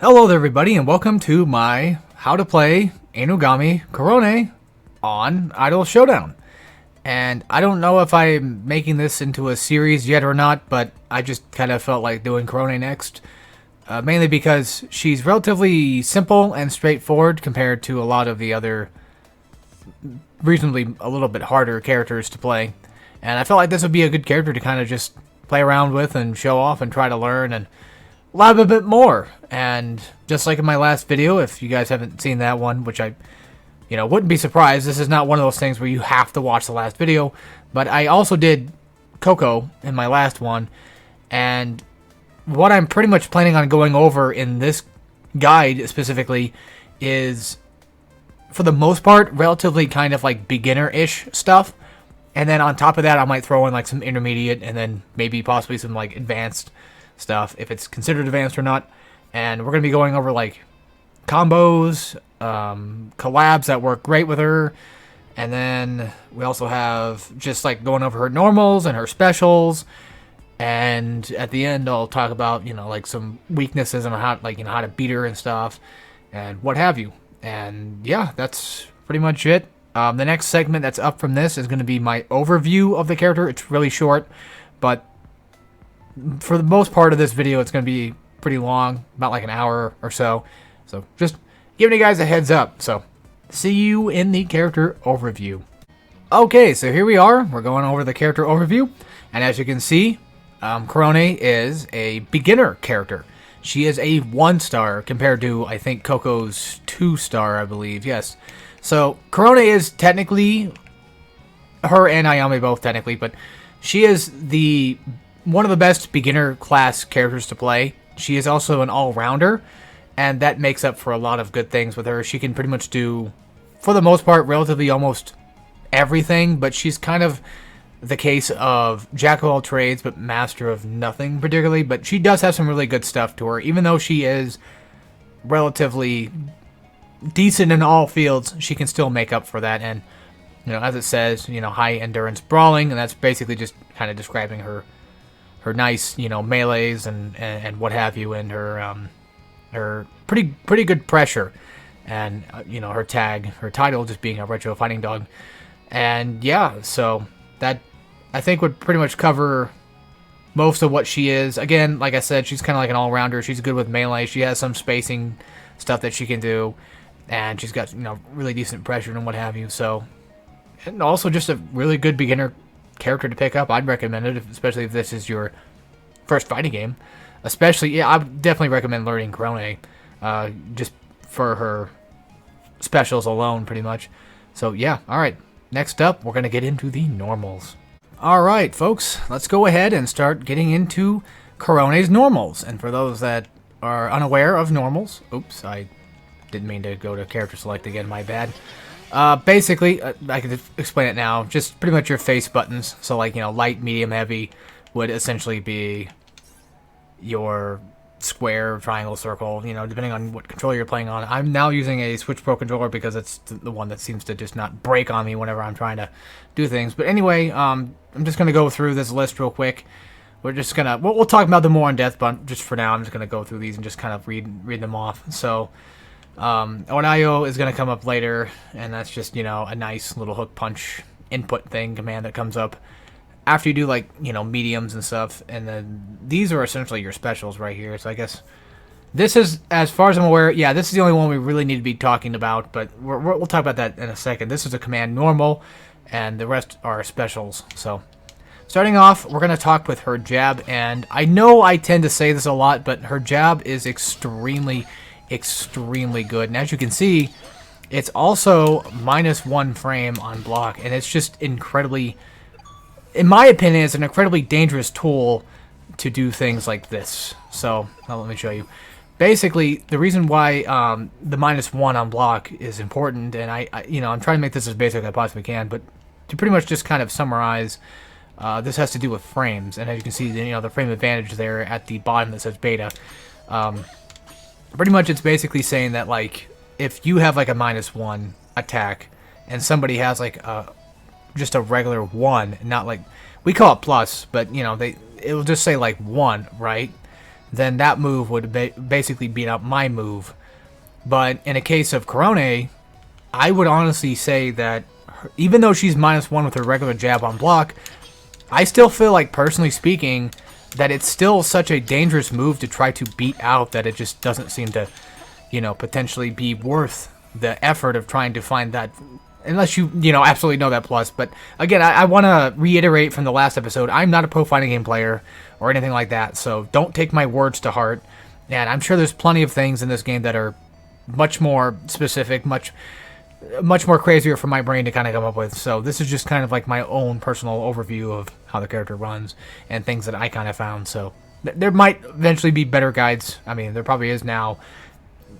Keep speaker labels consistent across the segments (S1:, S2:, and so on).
S1: Hello there everybody and welcome to my how to play Inugami Korone on Idol Showdown. And I don't know if I'm making this into a series yet or not, but I just kind of felt like doing Korone next. Mainly because she's relatively simple and straightforward compared to a lot of the other reasonably a little bit harder characters to play. And I felt like this would be a good character to kind of just play around with and show off and try to learn and lab a bit more. And just like in my last video, if you guys haven't seen that one, which I wouldn't be surprised, this is not one of those things where you have to watch the last video, but I also did Coco in my last one, and what I'm pretty much planning on going over in this guide specifically is, for the most part, relatively kind of like beginner-ish stuff, and then on top of that I might throw in like some intermediate and then maybe possibly some like advanced stuff, if it's considered advanced or not. And we're going to be going over like combos, collabs that work great with her, and then we also have just like going over her normals and her specials, and at the end I'll talk about like some weaknesses and how how to beat her and stuff and what have you. And yeah, that's pretty much it. The next segment that's up from this is going to be my overview of the character. It's really short, but for the most part of this video, it's going to be pretty long, about like an hour or so. So just giving you guys a heads up. So see you in the character overview. Okay, so here we are. We're going over the character overview. And as you can see, Korone is a beginner character. She is a 1-star compared to, I think, Coco's 2-star, I believe. Yes. So Korone is technically, her and Ayame both technically, but she is one of the best beginner class characters to play. She is also an all-rounder, and that makes up for a lot of good things with her. She can pretty much do, for the most part, relatively almost everything, but she's kind of the case of jack of all trades but master of nothing particularly. But she does have some really good stuff to her. Even though she is relatively decent in all fields, she can still make up for that. And as it says, high endurance brawling, and that's basically just kind of describing her nice, melees and what have you, and her pretty good pressure, and her title just being a retro fighting dog. And yeah, so that I think would pretty much cover most of what she is. Again, like I said, she's kind of like an all-rounder. She's good with melee. She has some spacing stuff that she can do, and she's got really decent pressure and what have you. So, and also just a really good beginner character to pick up. I'd recommend it, especially if this is your first fighting game. Especially, yeah, I would definitely recommend learning Korone, just for her specials alone, pretty much. So yeah, alright. Next up, we're going to get into the normals. Alright, folks, let's go ahead and start getting into Korone's normals. And for those that are unaware of normals, oops, I didn't mean to go to character select again, my bad. Basically, I can explain it now. Just pretty much your face buttons. So like, light, medium, heavy would essentially be your square, triangle, circle, depending on what controller you're playing on. I'm now using a Switch Pro controller because it's the one that seems to just not break on me whenever I'm trying to do things. But anyway, I'm just going to go through this list real quick. We're just going to, we'll talk about them more in depth, but just for now, I'm just going to go through these and just kind of read them off. So, Onayo is going to come up later, and that's just, a nice little hook punch input thing, command that comes up after you do, like, mediums and stuff. And then these are essentially your specials right here. So I guess this is, as far as I'm aware, yeah, this is the only one we really need to be talking about, but we'll talk about that in a second. This is a command normal, and the rest are specials. So starting off, we're going to talk with her jab, and I know I tend to say this a lot, but her jab is extremely good. And as you can see, it's also -1 frame on block, and it's just incredibly, in my opinion, it's an incredibly dangerous tool to do things like this. So now let me show you. Basically, the reason why the -1 on block is important, and I'm trying to make this as basic as I possibly can, but to pretty much just kind of summarize, this has to do with frames. And as you can see, the frame advantage there at the bottom that says beta. Pretty much it's basically saying that, like, if you have like a -1 attack and somebody has like just a regular 1, not like, we call it plus, but it will just say like 1, right? then that move would basically beat up my move. But in a case of Korone, I would honestly say that even though she's -1 with her regular jab on block, I still feel like, personally speaking, that it's still such a dangerous move to try to beat out that it just doesn't seem to, you know, potentially be worth the effort of trying to find that, unless you know, absolutely know that plus. But again, I want to reiterate from the last episode, I'm not a pro fighting game player or anything like that, so don't take my words to heart. And I'm sure there's plenty of things in this game that are much more specific, much more crazier for my brain to kind of come up with. So this is just kind of like my own personal overview of how the character runs and things that I kind of found. So there might eventually be better guides. I mean, there probably is now.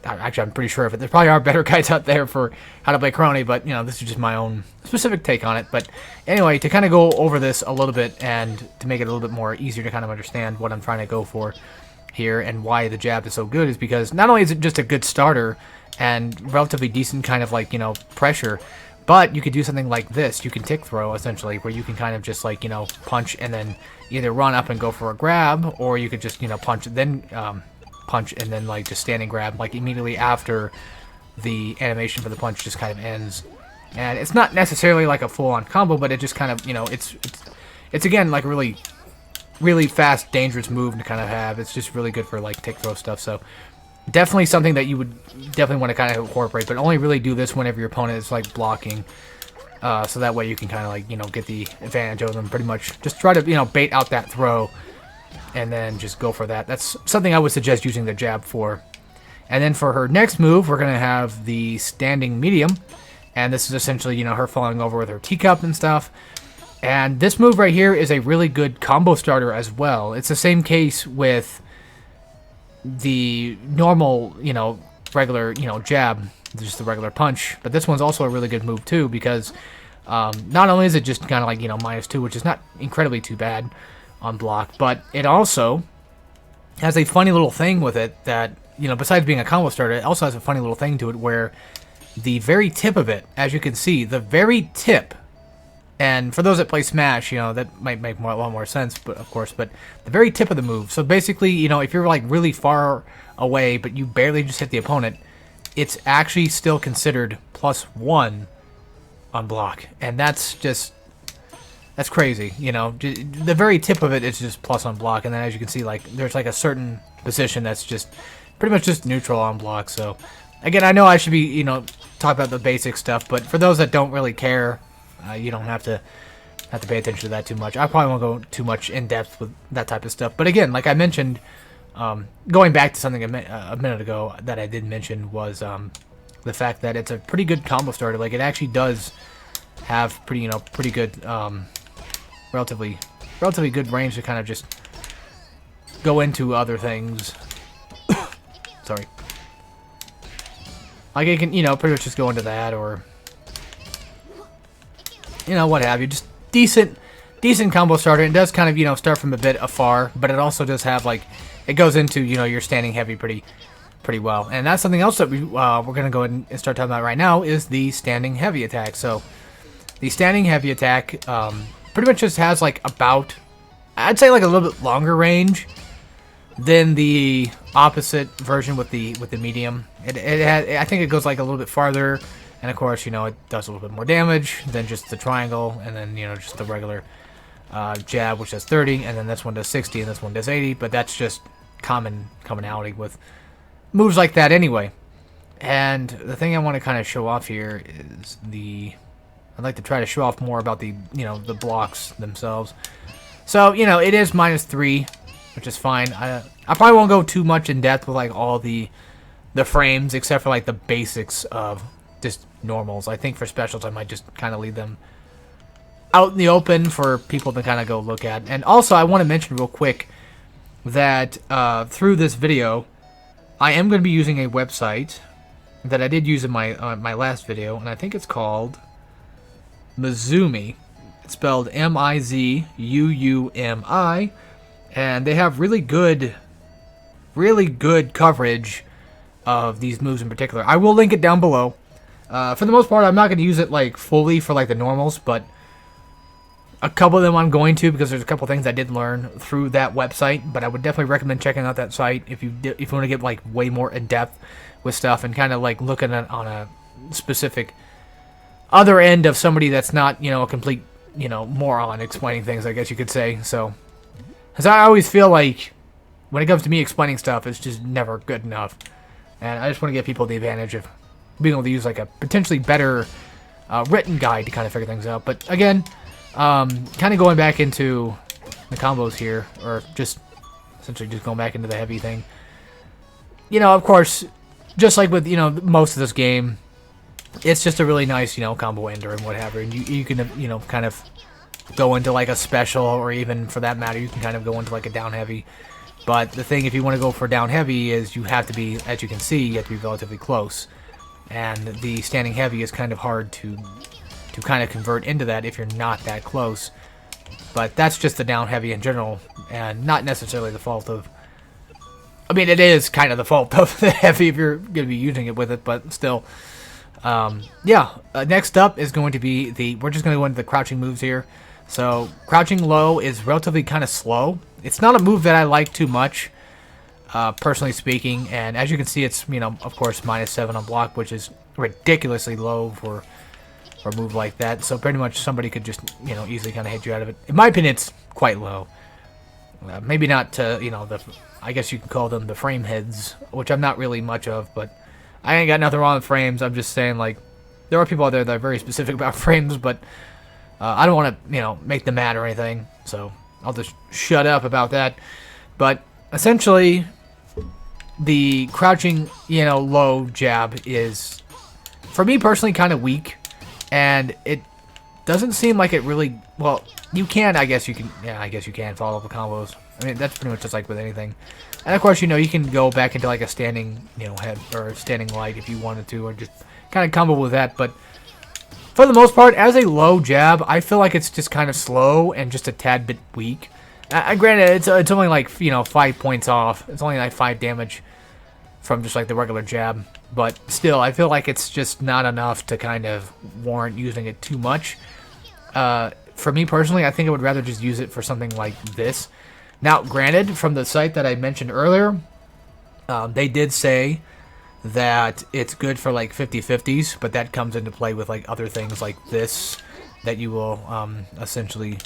S1: Actually, I'm pretty sure of it. There probably are better guides out there for how to play Korone, but, you know, this is just my own specific take on it. But anyway, to kind of go over this a little bit and to make it a little bit more easier to kind of understand what I'm trying to go for here and why the jab is so good is because not only is it just a good starter and relatively decent kind of, like, you know, pressure, but you could do something like this. You can tick throw, essentially, where you can kind of just, like, you know, punch and then either run up and go for a grab, or you could just, you know, punch and then, like, just stand and grab, like, immediately after the animation for the punch just kind of ends. And it's not necessarily like a full-on combo, but it just kind of, you know, it's again, like, a really fast, dangerous move to kind of have. It's just really good for, like, tick throw stuff. So definitely something that you would definitely want to kind of incorporate, but only really do this whenever your opponent is, like, blocking. So that way you can kind of, like, you know, get the advantage over them. Pretty much just try to, you know, bait out that throw and then just go for that. That's something I would suggest using the jab for. And then for her next move, we're going to have the standing medium. And this is essentially, you know, her falling over with her teacup and stuff. And this move right here is a really good combo starter as well. It's the same case with the normal, you know, regular, you know, jab, just the regular punch. But this one's also a really good move too, because not only is it just kind of like, you know, -2, which is not incredibly too bad on block, but it also has a funny little thing with it that, you know, besides being a combo starter, it also has a funny little thing to it where the very tip of it, as you can see, the very tip, and for those that play Smash, you know, that might make a lot more sense, but of course, but the very tip of the move. So basically, you know, if you're, like, really far away, but you barely just hit the opponent, it's actually still considered +1 on block, and that's crazy, you know. The very tip of it is just plus on block, and then as you can see, like, there's, like, a certain position that's just pretty much just neutral on block. So again, I know I should be, you know, talk about the basic stuff, but for those that don't really care, you don't have to pay attention to that too much. I probably won't go too much in depth with that type of stuff. But again, like I mentioned, going back to something a minute ago that I did mention was the fact that it's a pretty good combo starter. Like, it actually does have pretty good, relatively good range to kind of just go into other things. Sorry. Like, it can, you know, pretty much just go into that, or, you know, what have you. Just decent combo starter. It does kind of, you know, start from a bit afar, but it also does have, like, it goes into, you know, your standing heavy pretty well. And that's something else that we're going to go ahead and start talking about right now, is the standing heavy attack. So the standing heavy attack pretty much just has, like, about, I'd say, like, a little bit longer range than the opposite version with the medium. I think it goes, like, a little bit farther, and of course, you know, it does a little bit more damage than just the triangle, and then, you know, just the regular jab, which does 30, and then this one does 60, and this one does 80. But that's just commonality with moves like that anyway. And the thing I want to kind of show off here is I'd like to try to show off more about the, you know, the blocks themselves. So, you know, it is -3, which is fine. I probably won't go too much in depth with, like, all the frames, except for, like, the basics of just normals. I think for specials, I might just kind of leave them out in the open for people to kind of go look at. And also, I want to mention real quick that through this video, I am going to be using a website that I did use in my last video, and I think it's called Mizumi. It's spelled M-I-Z-U-U-M-I, and they have really good coverage of these moves in particular. I will link it down below. For the most part, I'm not going to use it, like, fully for, like, the normals, but A couple of them I'm going to, because there's a couple things I did learn through that website, but I would definitely recommend checking out that site if you want to get like way more in depth with stuff and kind of like looking at on a specific other end of somebody that's not, a complete, moron explaining things, I guess you could say. So, because I always feel like when it comes to me explaining stuff, it's just never good enough, and I just want to give people the advantage of being able to use like a potentially better written guide to kind of figure things out. But again, kind of going back into the combos here, or just essentially just going back into the heavy thing. Of course, just like with, most of this game, it's just a really nice, combo ender and whatever. And you can, kind of go into like a special, or even for that matter, you can kind of go into like a down heavy. But the thing, if you want to go for down heavy, is you have to be, as you can see, you have to be relatively close. And the standing heavy is kind of hard to kind of convert into that if you're not that close. But that's just the down heavy in general, and not necessarily the fault of... I mean, it is kind of the fault of the heavy if you're going to be using it with it, but still. Next up is going to be we're just going to go into the crouching moves here. So, crouching low is relatively kind of slow. It's not a move that I like too much, personally speaking, and as you can see, it's, of course, -7 on block, which is ridiculously low for a move like that. So pretty much somebody could just, easily kind of hit you out of it. In my opinion, it's quite low. Maybe not to, I guess you could call them the frame heads, which I'm not really much of, but I ain't got nothing wrong with frames. I'm just saying, like, there are people out there that are very specific about frames, but I don't want to, make them mad or anything, so I'll just shut up about that. But essentially, the crouching, low jab is, for me personally, kind of weak. And it doesn't seem like it really... Well, you can, I guess you can... Yeah, I guess you can follow up the combos. I mean, that's pretty much just like with anything. And of course, you can go back into like a standing, head or standing light if you wanted to, or just kind of combo with that. But for the most part, as a low jab, I feel like it's just kind of slow and just a tad bit weak. Granted, it's only like, 5 points off. It's only like 5 damage from just like the regular jab. But still, I feel like it's just not enough to kind of warrant using it too much. For me personally, I think I would rather just use it for something like this. Now, granted, from the site that I mentioned earlier, they did say that it's good for like 50-50s, but that comes into play with like other things like this that you will essentially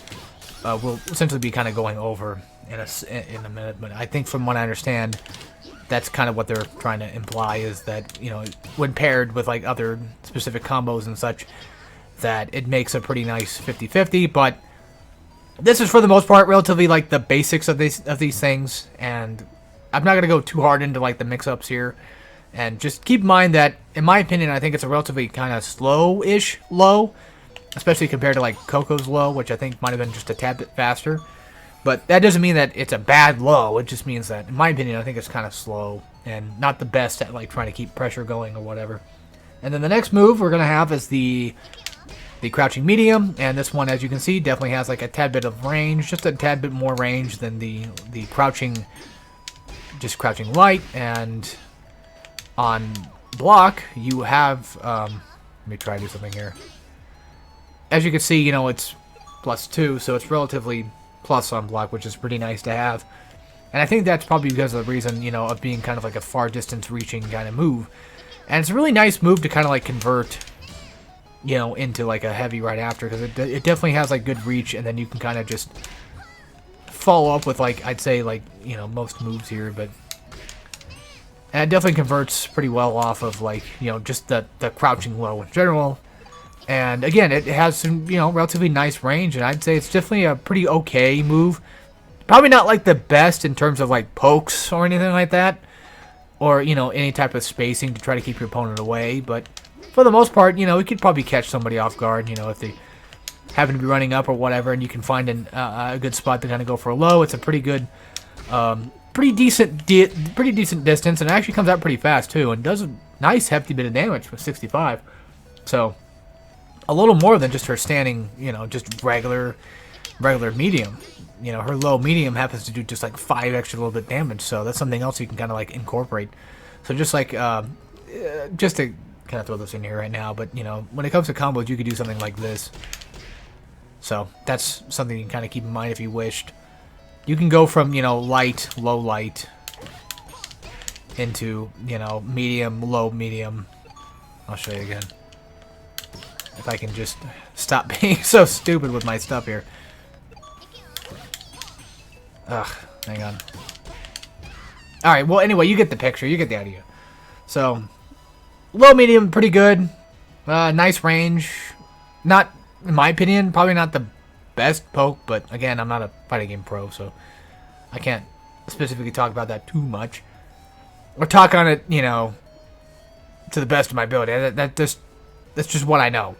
S1: be kind of going over in a minute. But I think from what I understand, that's kind of what they're trying to imply, is that, when paired with like other specific combos and such, that it makes a pretty nice 50-50. But this is for the most part relatively like the basics of these things, and I'm not going to go too hard into like the mix-ups here. And just keep in mind that, in my opinion, I think it's a relatively kind of slow-ish low, especially compared to like Coco's low, which I think might have been just a tad bit faster. But that doesn't mean that it's a bad low. It just means that, in my opinion, I think it's kind of slow and not the best at like trying to keep pressure going or whatever. And then the next move we're going to have is the crouching medium, and this one, as you can see, definitely has like a tad bit of range, just a tad bit more range than the crouching light. And on block, you have, let me try to do something here. As you can see, it's +2, so it's relatively plus on block, which is pretty nice to have. And I think that's probably because of the reason, of being kind of like a far distance reaching kind of move. And it's a really nice move to kind of like convert, into like a heavy right after, because it definitely has like good reach, and then you can kind of just follow up with like, I'd say like, most moves here. But and it definitely converts pretty well off of like, just the crouching low in general. And again, it has some, relatively nice range, and I'd say it's definitely a pretty okay move. Probably not like the best in terms of like pokes or anything like that, or, any type of spacing to try to keep your opponent away. But for the most part, you could probably catch somebody off guard, if they happen to be running up or whatever, and you can find a good spot to kind of go for a low. It's a pretty good, pretty decent distance, and it actually comes out pretty fast too, and does a nice hefty bit of damage with 65. So a little more than just her standing, just regular medium. Her low medium happens to do just like 5 extra little bit damage, so that's something else you can kind of like incorporate. So just like, just to kind of throw this in here right now, but when it comes to combos, you could do something like this. So that's something you can kind of keep in mind if you wished. You can go from, you know, light, low light, into, you know, medium, low, medium. I'll show you again. If I can just stop being so stupid with my stuff here. Ugh, hang on. Alright, well, anyway, you get the picture. You get the idea. So, low, medium, pretty good. Nice range. Not, in my opinion, probably not the best poke, but again, I'm not a fighting game pro, so I can't specifically talk about that too much. Or talk on it, you know, to the best of my ability. That's just what I know.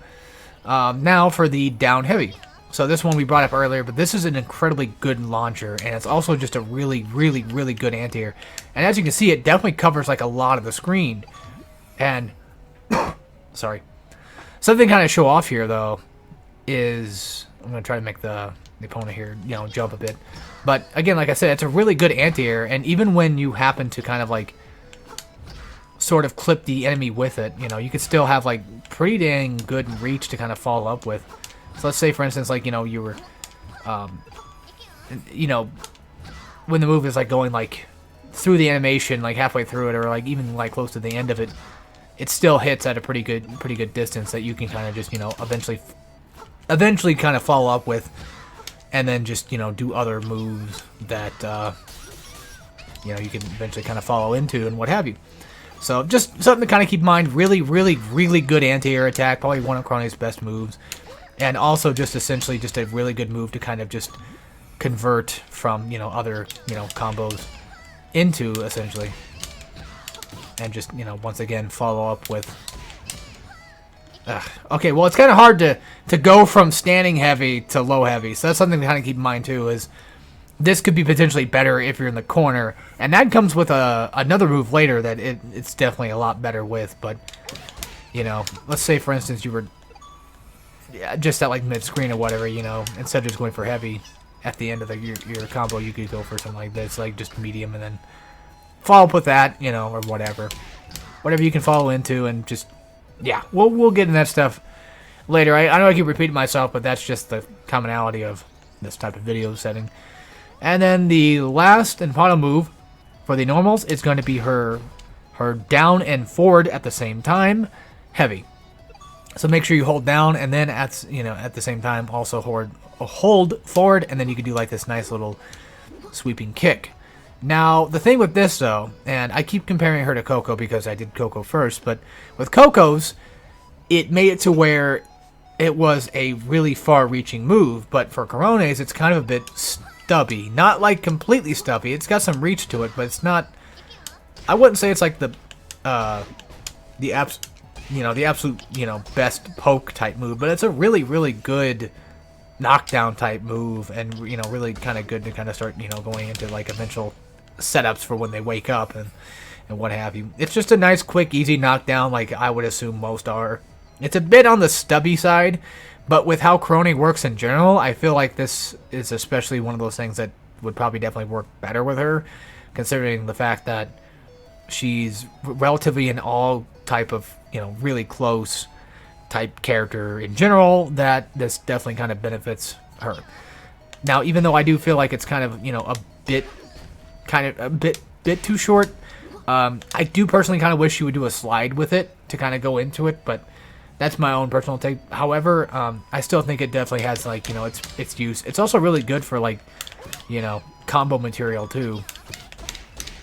S1: Now for the down heavy. So this one we brought up earlier, but this is an incredibly good launcher, and it's also just a really, really, really good anti-air. And as you can see, it definitely covers like a lot of the screen. And sorry, something kind of show off here though is I'm gonna try to make the opponent here, you know, jump a bit. But again, like I said, it's a really good anti-air, and even when you happen to kind of like sort of clip the enemy with it, you know, you could still have like pretty dang good reach to kind of follow up with. So let's say, for instance, like, you know, you were, you know, when the move is like going like through the animation, like halfway through it, or like even like close to the end of it, it still hits at a pretty good distance that you can kind of just, you know, eventually kind of follow up with, and then just, you know, do other moves that, you know, you can eventually kind of follow into and what have you. So just something to kind of keep in mind. Really, really, really good anti-air attack. Probably one of Korone's best moves. And also just essentially just a really good move to kind of just convert from, you know, other, you know, combos into, essentially. And just, you know, once again, follow up with... Okay, well, it's kind of hard to go from standing heavy to low heavy. So that's something to kind of keep in mind, too, is this could be potentially better if you're in the corner. And that comes with another move later that it's definitely a lot better with. But, you know, let's say, for instance, you were... Yeah, just at like mid-screen or whatever, you know, instead of just going for heavy at the end of your combo, you could go for something like this, like just medium, and then follow up with that, you know, or whatever you can follow into, and just, yeah, we'll get into that stuff later. I know I keep repeating myself, but that's just the commonality of this type of video setting. And then the last and final move for the normals is going to be her down and forward at the same time, heavy. So make sure you hold down, and then at the same time also hold forward, and then you can do like this nice little sweeping kick. Now the thing with this though, and I keep comparing her to Coco because I did Coco first, but with Coco's, it made it to where it was a really far-reaching move, but for Korone's, it's kind of a bit stubby. Not like completely stubby. It's got some reach to it, but it's not. I wouldn't say it's like the absolute, you know, best poke type move, but it's a really, really good knockdown type move, and, you know, really kind of good to kind of start, you know, going into like eventual setups for when they wake up and what have you. It's just a nice, quick, easy knockdown, like I would assume most are. It's a bit on the stubby side, but with how Korone works in general, I feel like this is especially one of those things that would probably definitely work better with her, considering the fact that she's relatively an all type of, you know, really close type character in general, that this definitely kind of benefits her. Now, even though I do feel like it's kind of, you know, a bit too short, I do personally kind of wish she would do a slide with it to kind of go into it, but that's my own personal take. However, I still think it definitely has, like, you know, its use. It's also really good for, like, you know, combo material too.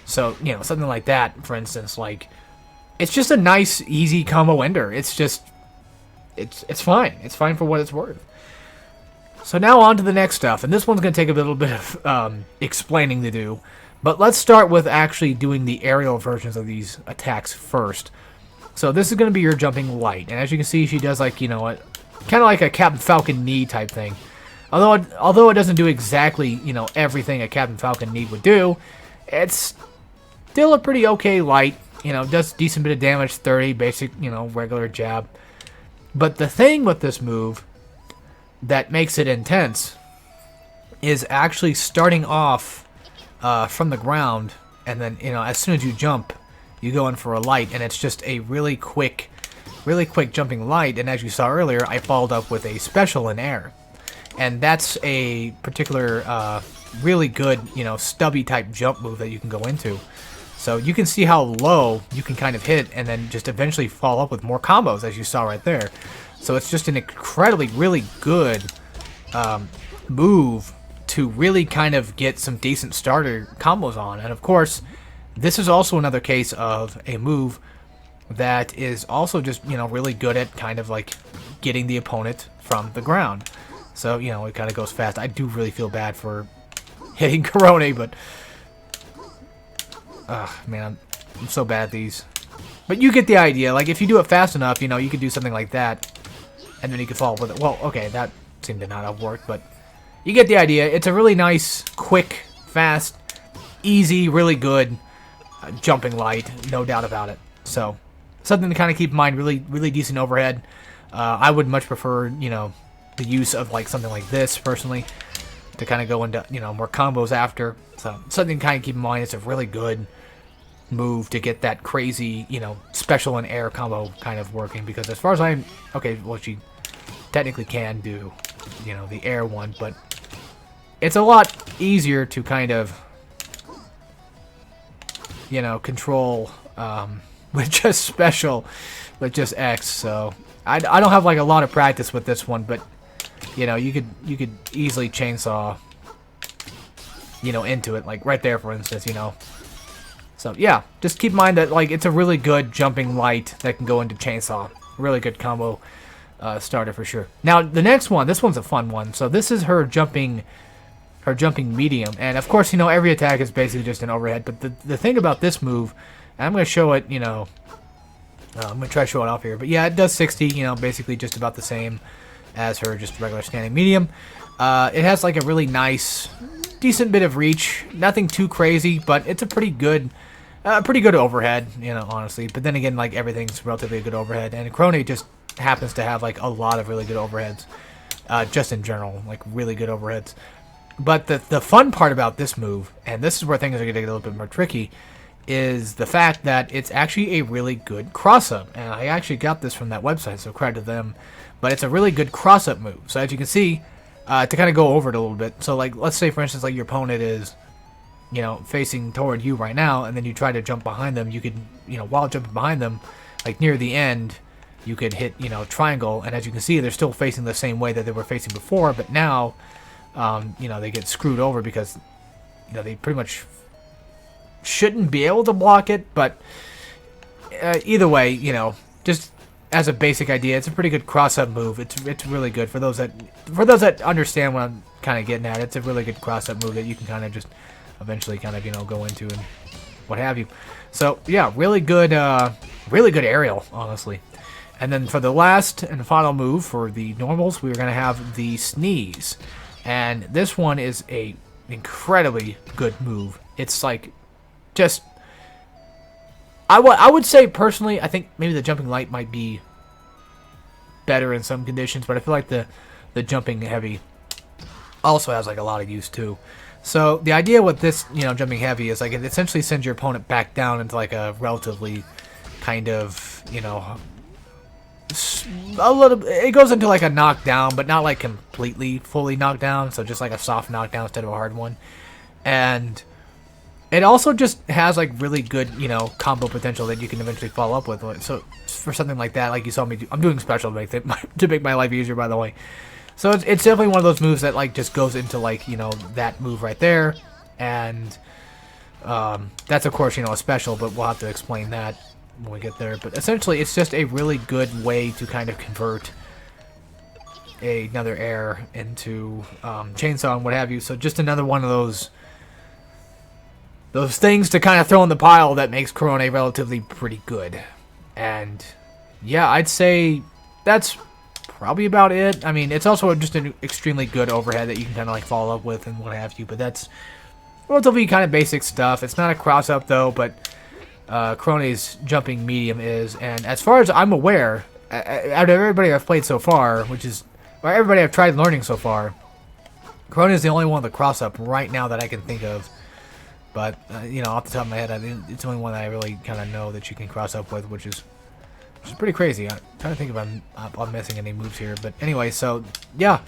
S1: So, you know, something like that, for instance, like, it's just a nice, easy combo ender. It's just, it's fine. It's fine for what it's worth. So now on to the next stuff, and this one's going to take a little bit of explaining to do. But let's start with actually doing the aerial versions of these attacks first. So this is going to be your jumping light, and as you can see, she does, like, you know, kind of like a Captain Falcon knee type thing. Although it doesn't do exactly, you know, everything a Captain Falcon knee would do, it's still a pretty okay light. You know, does decent bit of damage, 30, basic, you know, regular jab. But the thing with this move that makes it intense is actually starting off from the ground, and then, you know, as soon as you jump, you go in for a light, and it's just a really quick jumping light. And as you saw earlier, I followed up with a special in air. and that's a particular really good, you know, stubby type jump move that you can go into. So you can see how low you can kind of hit and then just eventually follow up with more combos, as you saw right there. So it's just an incredibly, really good move to really kind of get some decent starter combos on. And of course, this is also another case of a move that is also just, you know, really good at kind of like getting the opponent from the ground. So, you know, it kind of goes fast. I do really feel bad for hitting Korone, but man, I'm so bad at these. But you get the idea. Like, if you do it fast enough, you know, you could do something like that, and then you could follow with it. Well, okay, that seemed to not have worked, but you get the idea. It's a really nice, quick, fast, easy, really good jumping light, no doubt about it. So, something to kind of keep in mind. Really, really decent overhead. I would much prefer, you know, the use of like something like this personally to kind of go into, you know, more combos after. So something to kind of keep in mind. It's a really good move to get that crazy, you know, special and air combo kind of working, because as far as I'm okay, well, she technically can do, you know, the air one, but it's a lot easier to kind of, you know, control with just special, with just X. So I don't have like a lot of practice with this one, but you know, you could easily chainsaw, you know, into it, like right there, for instance, you know. So yeah, just keep in mind that like it's a really good jumping light that can go into chainsaw. Really good combo starter for sure. Now the next one, this one's a fun one. So this is her jumping medium, and of course, you know, every attack is basically just an overhead. But the thing about this move, and I'm gonna show it, you know, I'm gonna try to show it off here. But yeah, it does 60, you know, basically just about the same as her just regular standing medium. It has like a really nice, decent bit of reach. Nothing too crazy, but it's a pretty good overhead, you know, honestly. But then again, like everything's relatively a good overhead, and Korone just happens to have like a lot of really good overheads, just in general, like really good overheads. But the fun part about this move, and this is where things are going to get a little bit more tricky, is the fact that it's actually a really good cross-up. And I actually got this from that website, so credit to them. But it's a really good cross-up move. So as you can see, to kind of go over it a little bit. So like, let's say for instance, like your opponent is, you know, facing toward you right now, and then you try to jump behind them. You could, you know, while jumping behind them, like near the end, you could hit, you know, triangle. And as you can see, they're still facing the same way that they were facing before. But now, you know, they get screwed over because, you know, they pretty much shouldn't be able to block it. But either way, you know, just as a basic idea, it's a pretty good cross-up move. It's really good for those that understand what I'm kind of getting at. It's a really good cross-up move that you can kind of just eventually kind of, you know, go into and what have you. So yeah, really good aerial, honestly. And then for the last and final move for the normals, we're gonna have the sneeze, and this one is a incredibly good move. It's like just, I would say personally, I think maybe the jumping light might be better in some conditions, but I feel like the jumping heavy also has like a lot of use too. So the idea with this, you know, jumping heavy is like it essentially sends your opponent back down into like a relatively kind of, you know, a little. It goes into like a knockdown, but not like completely fully knockdown. So just like a soft knockdown instead of a hard one, and it also just has like really good, you know, combo potential that you can eventually follow up with. So for something like that, like you saw me do, I'm doing special to make my life easier, by the way. So it's definitely one of those moves that like just goes into like, you know, that move right there, and that's of course, you know, a special, but we'll have to explain that when we get there. But essentially, it's just a really good way to kind of convert another air into chainsaw and what have you. So just another one of those things to kind of throw in the pile that makes Korone relatively pretty good. And yeah, I'd say that's probably about it. I mean, it's also just an extremely good overhead that you can kind of like follow up with and what have you, but that's relatively kind of basic stuff. It's not a cross-up though, but Korone's jumping medium is, and as far as I'm aware, out of everybody I've played so far, which is, or everybody I've tried learning so far, Korone is the only one with a cross-up right now that I can think of. But, you know, off the top of my head, I think it's the only one that I really kind of know that you can cross up with, which is pretty crazy. I'm trying to think if I'm missing any moves here. But anyway, so, yeah.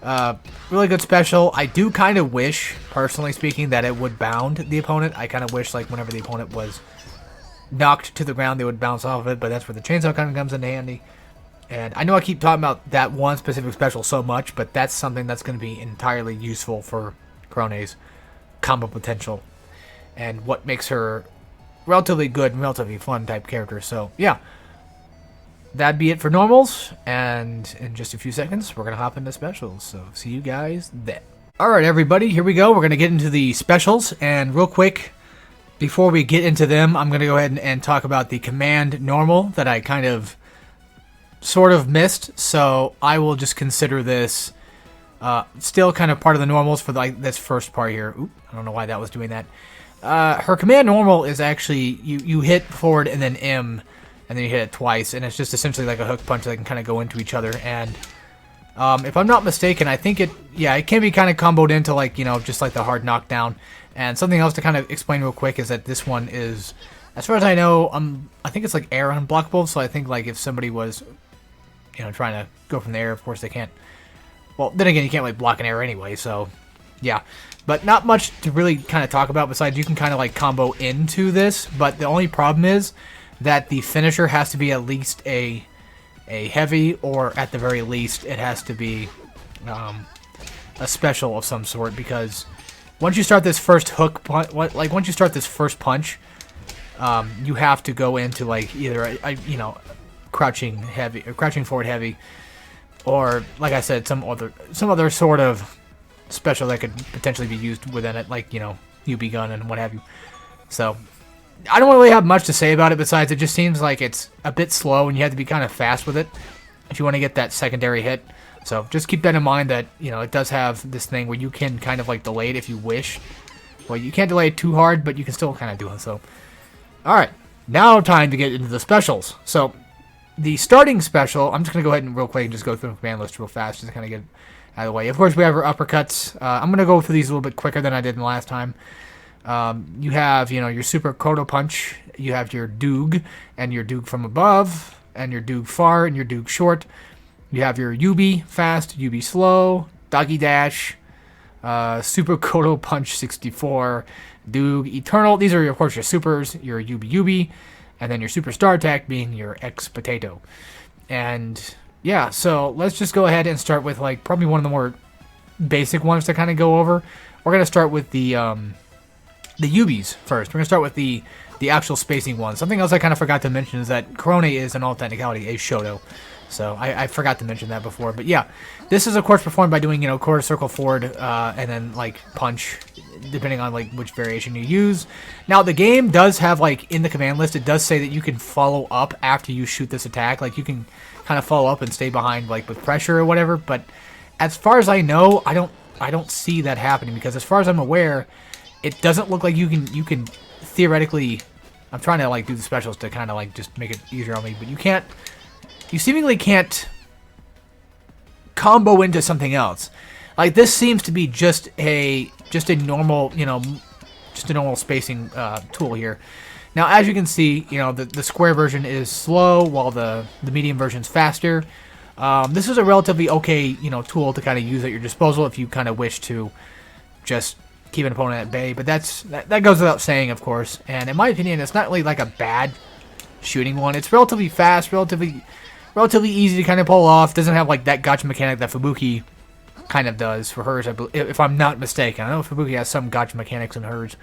S1: Really good special. I do kind of wish, personally speaking, that it would bound the opponent. I kind of wish, like, whenever the opponent was knocked to the ground, they would bounce off of it, but that's where the chainsaw kind of comes in handy. And I know I keep talking about that one specific special so much, but that's something that's going to be entirely useful for Korone's combo potential and what makes her relatively good and relatively fun type character. So, yeah. That'd be it for normals, and in just a few seconds, we're going to hop into specials. So, see you guys then. Alright, everybody, here we go. We're going to get into the specials, and real quick, before we get into them, I'm going to go ahead and talk about the command normal that I kind of sort of missed, so I will just consider this still kind of part of the normals for like this first part here. Oop, I don't know why that was doing that. Her command normal is actually, you hit forward and then M, and then you hit it twice, and it's just essentially like a hook punch that can kind of go into each other. And if I'm not mistaken, I think it can be kind of comboed into, like, you know, just like the hard knockdown. And something else to kind of explain real quick is that this one is, as far as I know, I think it's like air unblockable. So I think, like, if somebody was, you know, trying to go from the air, of course they can't. Well, then again, you can't like block an air anyway. So yeah, but not much to really kind of talk about besides you can kind of like combo into this. But the only problem is that the finisher has to be at least a heavy, or at the very least it has to be a special of some sort, because once you start this first hook punch, once you start this first punch, you have to go into like either you know, crouching heavy or crouching forward heavy, or like I said, some other sort of special that could potentially be used within it, like, you know, UB gun and what have you. So I don't really have much to say about it besides it just seems like it's a bit slow and you have to be kind of fast with it if you want to get that secondary hit. So just keep that in mind, that, you know, it does have this thing where you can kind of like delay it if you wish. Well, you can't delay it too hard, but you can still kind of do it. So, alright, now time to get into the specials. So, the starting special, I'm just going to go ahead and real quick and just go through the command list real fast just to kind of get out of the way. Of course, we have our uppercuts. I'm going to go through these a little bit quicker than I did the last time. You have, you know, your super kodo punch. You have your doog, and your doog from above, and your doog far, and your doog short. You have your Yubi fast, Yubi slow, doggy dash, super kodo punch 64, doog eternal. These are, of course, your supers, your Yubi, and then your super star attack being your X potato. And yeah, so let's just go ahead and start with like probably one of the more basic ones to kind of go over. We're gonna start with the Yubis first. We're gonna start with the actual spacing one. Something else I kind of forgot to mention is that Korone is, in all technicality, a Shodo. So I forgot to mention that before. But yeah, this is of course performed by doing, you know, quarter circle forward and then like punch, depending on like which variation you use. Now the game does have, like, in the command list, it does say that you can follow up after you shoot this attack. Like, you can kind of follow up and stay behind, like, with pressure or whatever. But as far as I know, I don't see that happening, because as far as I'm aware, it doesn't look like you can theoretically. I'm trying to like do the specials to kind of like just make it easier on me, but you can't. You seemingly can't combo into something else. Like, this seems to be just a normal, you know, just a normal spacing tool here. Now, as you can see, you know, the square version is slow, while the medium version is faster. This is a relatively okay, you know, tool to kind of use at your disposal if you kind of wish to just keep an opponent at bay. But that goes without saying, of course. And in my opinion, it's not really like a bad shooting one. It's relatively fast, relatively easy to kind of pull off. Doesn't have like that gotcha mechanic that Fubuki kind of does for hers, if I'm not mistaken. I know Fubuki has some gotcha mechanics in hers,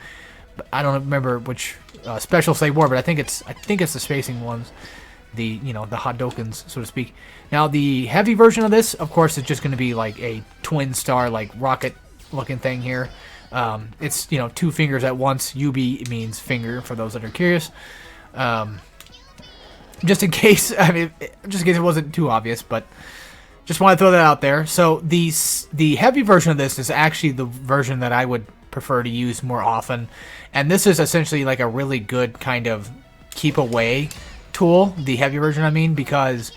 S1: but I don't remember which specials they were. But I think it's the spacing ones, the, you know, the Hadokens, so to speak. Now the heavy version of this, of course, is just going to be like a twin star, like rocket looking thing here. It's, you know, two fingers at once. UB means finger, for those that are curious. Just in case, I mean, just in case it wasn't too obvious, but just want to throw that out there. So the heavy version of this is actually the version that I would prefer to use more often, and this is essentially like a really good kind of keep away tool. The heavy version, I mean, because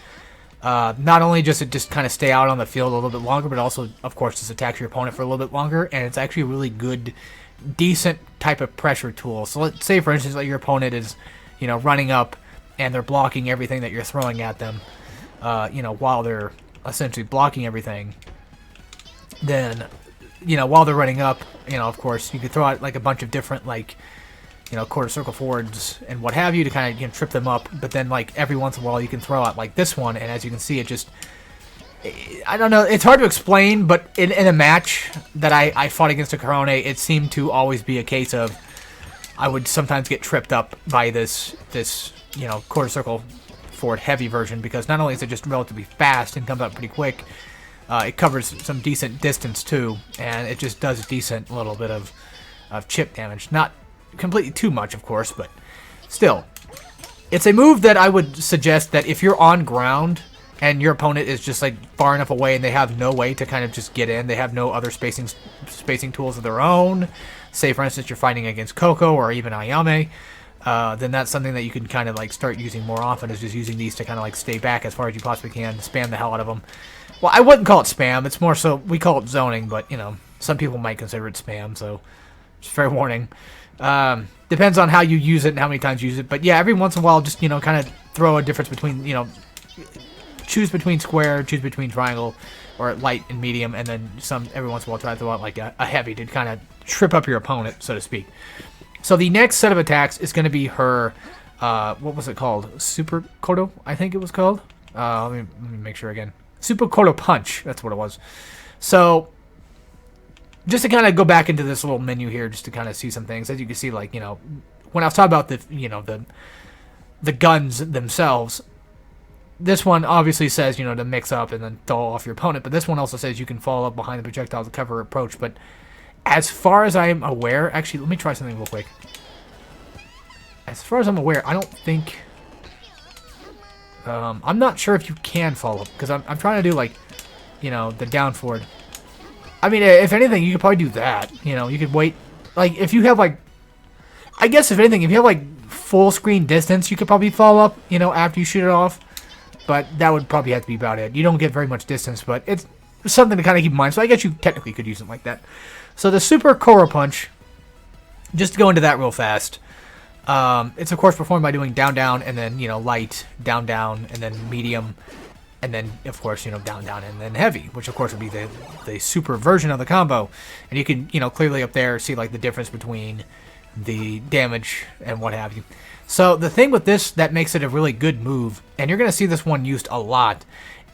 S1: not only does it just kind of stay out on the field a little bit longer, but also, of course, just attacks your opponent for a little bit longer, and it's actually a really good, decent type of pressure tool. So let's say, for instance, that your opponent is, you know, running up, and they're blocking everything that you're throwing at them, you know, while they're essentially blocking everything. then, you know, while they're running up, you know, of course, you could throw out like a bunch of different, like, you know, quarter circle forwards and what have you to kind of, you know, trip them up. But then, like, every once in a while you can throw out like this one, and as you can see, it just, I don't know, it's hard to explain, but in a match that I fought against a Korone, it seemed to always be a case of I would sometimes get tripped up by this you know, quarter circle forward heavy version, because not only is it just relatively fast and comes out pretty quick, it covers some decent distance too, and it just does a decent little bit of chip damage. Not completely too much, of course, but still. It's a move that I would suggest that if you're on ground and your opponent is just like far enough away and they have no way to kind of just get in, they have no other spacing tools of their own, say for instance you're fighting against Coco or even Ayame, then that's something that you can kind of like start using more often, is just using these to kind of like stay back as far as you possibly can, spam the hell out of them. Well, I wouldn't call it spam, it's more so, we call it zoning, but you know, some people might consider it spam, so just fair warning. Depends on how you use it and how many times you use it. But yeah, every once in a while, just, you know, kind of throw a difference between, you know, choose between square, choose between triangle, or light and medium, and then every once in a while try to throw out like a heavy to kind of trip up your opponent, so to speak. So the next set of attacks is going to be her, what was it called? Super Kodo, I think it was called. Let me make sure again. Super Kodo Punch, that's what it was. So just to kind of go back into this little menu here, just to kind of see some things. As you can see, like, you know, when I was talking about the, you know, the guns themselves, this one obviously says, you know, to mix up and then throw off your opponent, but this one also says you can follow up behind the projectile to cover approach. But as far as I am aware, actually, let me try something real quick. As far as I'm aware, I don't think, I'm not sure if you can follow up, because I'm trying to do, like, you know, the down forward. I mean, if anything, you could probably do that. You know, you could wait. Like, if you have, like, I guess if anything, if you have, like, full screen distance, you could probably follow up, you know, after you shoot it off. But that would probably have to be about it. You don't get very much distance, but it's something to kind of keep in mind. So I guess you technically could use it like that. So the Super Koro Punch, just to go into that real fast, it's, of course, performed by doing down, down, and then, you know, light, down, down, and then medium, and then, of course, you know, down, down, and then heavy, which, of course, would be the super version of the combo. And you can, you know, clearly up there see, like, the difference between the damage and what have you. So the thing with this that makes it a really good move, and you're going to see this one used a lot,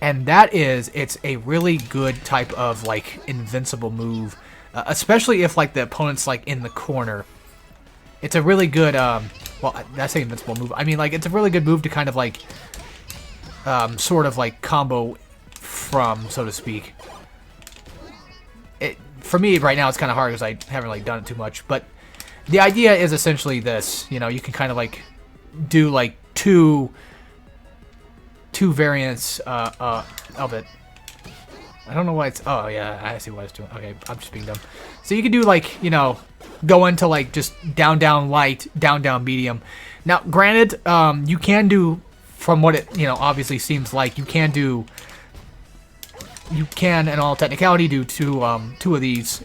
S1: and that is it's a really good type of, like, invincible move, especially if, like, the opponent's, like, in the corner. It's a really good, well, that's an invincible move. I mean, like, it's a really good move to kind of, like, sort of like combo from, so to speak. For me right now it's kind of hard because I haven't like done it too much, but the idea is essentially this. You know, you can kind of like do like two variants of it. I don't know why it's, oh yeah, I see what it's doing. Okay, I'm just being dumb. So you can do like, you know, go into like just down, down, light, down, down, medium. Now granted, you can do, from what it, you know, obviously seems like, you can in all technicality do two of these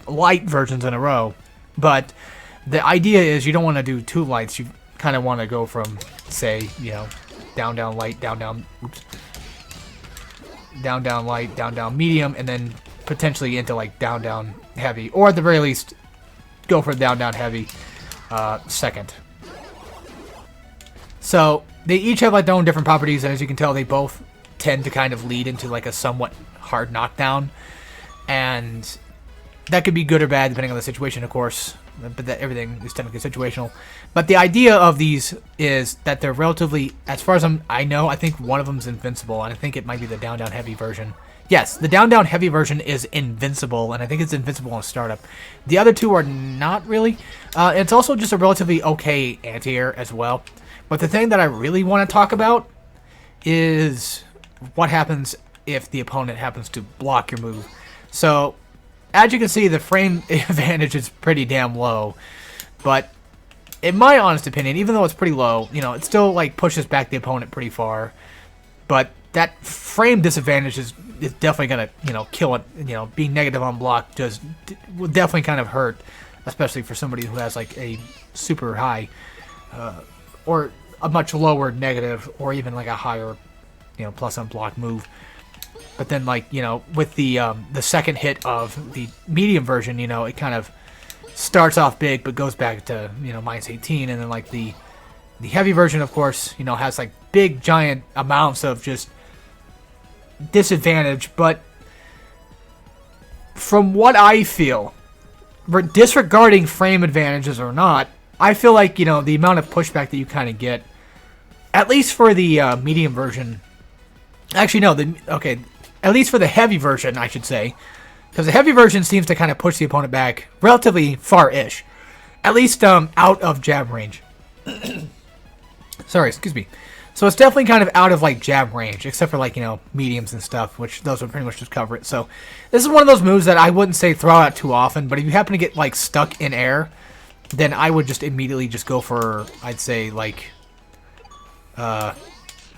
S1: light versions in a row, but the idea is you don't want to do two lights. You kind of want to go from, say, you know, down, down, light, down, down, oops, down, down, light, down, down, medium, and then potentially into like down, down, heavy, or at the very least go for down, down, heavy second. So they each have like their own different properties, and as you can tell, they both tend to kind of lead into like a somewhat hard knockdown, and that could be good or bad depending on the situation, of course. But that everything is technically situational. But the idea of these is that they're relatively, as far as I know, I think one of them is invincible, and I think it might be the down down heavy version. Yes, the down down heavy version is invincible, and I think it's invincible on startup. The other two are not really. It's also just a relatively okay anti-air as well. But the thing that I really want to talk about is what happens if the opponent happens to block your move. So, as you can see, the frame advantage is pretty damn low. But, in my honest opinion, even though it's pretty low, you know, it still, like, pushes back the opponent pretty far. But that frame disadvantage is definitely going to, you know, kill it. You know, being negative on block will definitely kind of hurt, especially for somebody who has, like, a super high or a much lower negative, or even like a higher, you know, plus on block move. But then, like, you know, with the second hit of the medium version, you know, it kind of starts off big but goes back to, you know, -18. And then, like, the heavy version, of course, you know, has, like, big, giant amounts of just disadvantage. But from what I feel, disregarding frame advantages or not, I feel like, you know, the amount of pushback that you kind of get, at least for the medium version, actually, no, at least for the heavy version, I should say, because the heavy version seems to kind of push the opponent back relatively far-ish, at least out of jab range. Sorry, excuse me. So it's definitely kind of out of, like, jab range, except for, like, you know, mediums and stuff, which those would pretty much just cover it. So this is one of those moves that I wouldn't say throw out too often, but if you happen to get, like, stuck in air, then I would just immediately just go for, I'd say, like,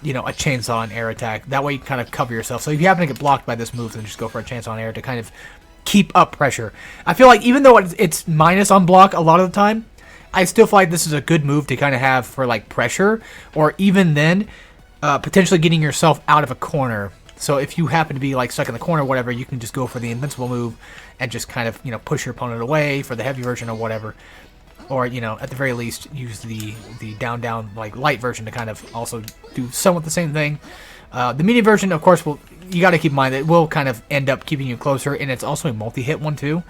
S1: you know, a chainsaw and air attack. That way you kind of cover yourself. So if you happen to get blocked by this move, then just go for a chainsaw and air to kind of keep up pressure. I feel like even though it's minus on block a lot of the time, I still feel like this is a good move to kind of have for, like, pressure, or even then, potentially getting yourself out of a corner. So if you happen to be, like, stuck in the corner or whatever, you can just go for the invincible move and just kind of, you know, push your opponent away for the heavy version or whatever. Or, you know, at the very least, use the down, like, light version to kind of also do somewhat the same thing. The medium version, of course, you got to keep in mind that it will kind of end up keeping you closer, and it's also a multi-hit one, too.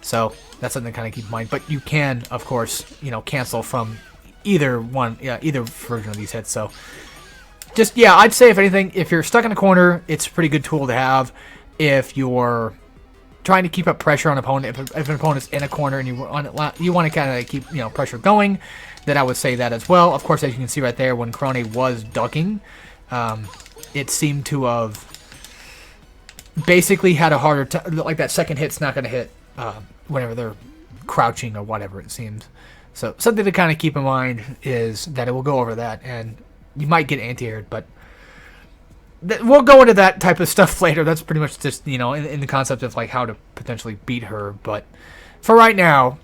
S1: So that's something to kind of keep in mind. But you can, of course, you know, cancel from either version of these hits. So just, yeah, I'd say, if anything, if you're stuck in a corner, it's a pretty good tool to have. If you're trying to keep up pressure on an opponent, if an opponent's in a corner and you want to kind of keep, you know, pressure going, then I would say that as well. Of course, as you can see right there, when Korone was ducking, it seemed to have basically had a harder time. Like, that second hit's not going to hit whenever they're crouching or whatever, it seems. So something to kind of keep in mind is that it will go over that, and you might get anti-aired, but we'll go into that type of stuff later. That's pretty much just, you know, in the concept of, like, how to potentially beat her. But for right now,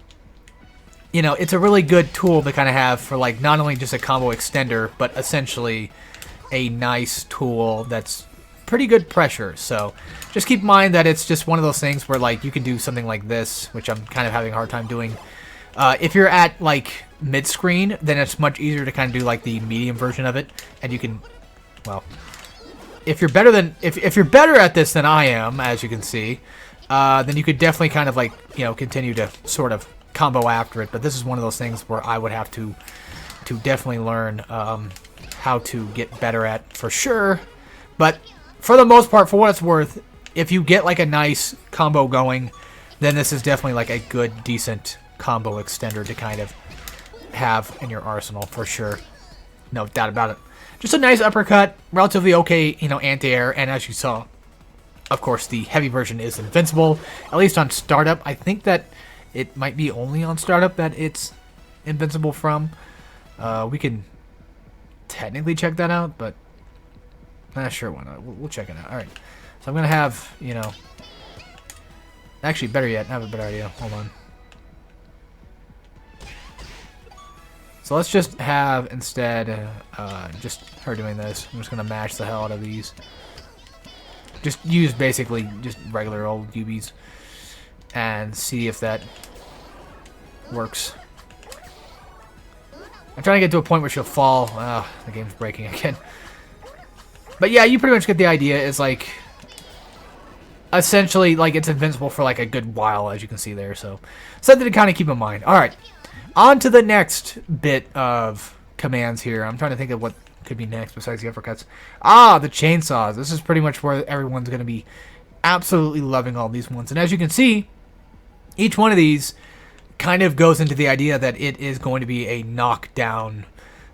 S1: you know, it's a really good tool to kind of have for, like, not only just a combo extender, but essentially a nice tool that's pretty good pressure. So just keep in mind that it's just one of those things where, like, you can do something like this, which I'm kind of having a hard time doing. If you're at, like, mid-screen, then it's much easier to kind of do, like, the medium version of it, and you can, well, if you're better at this than I am, as you can see, then you could definitely kind of, like, you know, continue to sort of combo after it. But this is one of those things where I would have to definitely learn how to get better at, for sure. But for the most part, for what it's worth, if you get, like, a nice combo going, then this is definitely, like, a good, decent combo extender to kind of have in your arsenal, for sure. No doubt about it. Just a nice uppercut, relatively okay, you know, anti-air, and as you saw, of course, the heavy version is invincible, at least on startup. I think that it might be only on startup that it's invincible from. We can technically check that out, but not sure why not. We'll check it out. All right, so I'm gonna have, you know, actually, better yet, I have a better idea. Hold on. So let's just have, instead, just her doing this. I'm just going to mash the hell out of these. Just use, basically, just regular old UBs. And see if that works. I'm trying to get to a point where she'll fall. The game's breaking again. But yeah, you pretty much get the idea. It's like, essentially, like, it's invincible for, like, a good while, as you can see there. So something to kind of keep in mind. Alright. On to the next bit of commands here. I'm trying to think of what could be next besides the uppercuts. The chainsaws. This is pretty much where everyone's going to be absolutely loving all these ones. And as you can see, each one of these kind of goes into the idea that it is going to be a knockdown.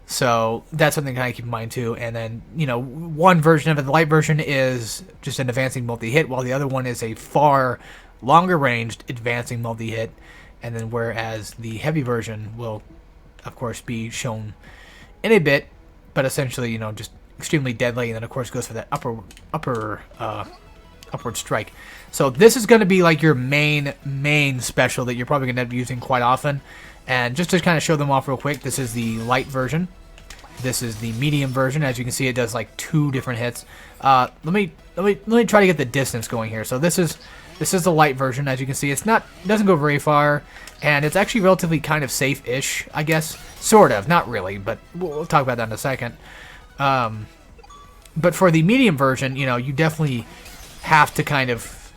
S1: So that's something to kind of keep in mind too. And then, you know, one version of it, the light version, is just an advancing multi-hit, while the other one is a far longer ranged advancing multi-hit. And then whereas the heavy version will, of course, be shown in a bit, but essentially, you know, just extremely deadly, and then, of course, goes for that upward strike. So this is going to be, like, your main special that you're probably going to end up using quite often. And just to kind of show them off real quick, this is the light version. This is the medium version. As you can see, it does like 2 different hits. Let me try to get the distance going here. So this is the light version. As you can see, it doesn't go very far, and it's actually relatively kind of safe-ish, I guess. Sort of, not really, but we'll talk about that in a second. But for the medium version, you know, you definitely have to kind of,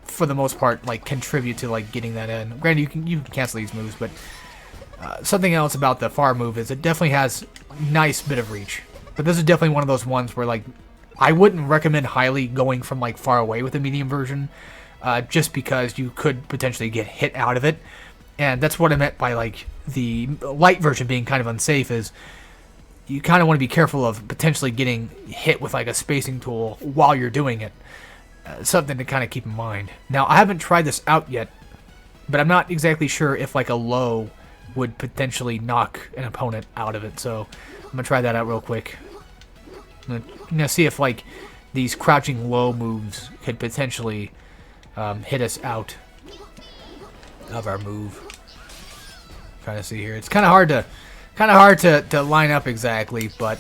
S1: for the most part, like contribute to like getting that in. Granted, you can cancel these moves, but something else about the far move is it definitely has nice bit of reach. But this is definitely one of those ones where like I wouldn't recommend highly going from like far away with the medium version, just because you could potentially get hit out of it. And that's what I meant by like the light version being kind of unsafe, is you kind of want to be careful of potentially getting hit with like a spacing tool while you're doing it. Something to kind of keep in mind. Now, I haven't tried this out yet, but I'm not exactly sure if like a low would potentially knock an opponent out of it. So I'm going to try that out real quick. I'm going to see if like these crouching low moves could potentially hit us out of our move. Trying to see here. It's kind of hard to line up exactly, but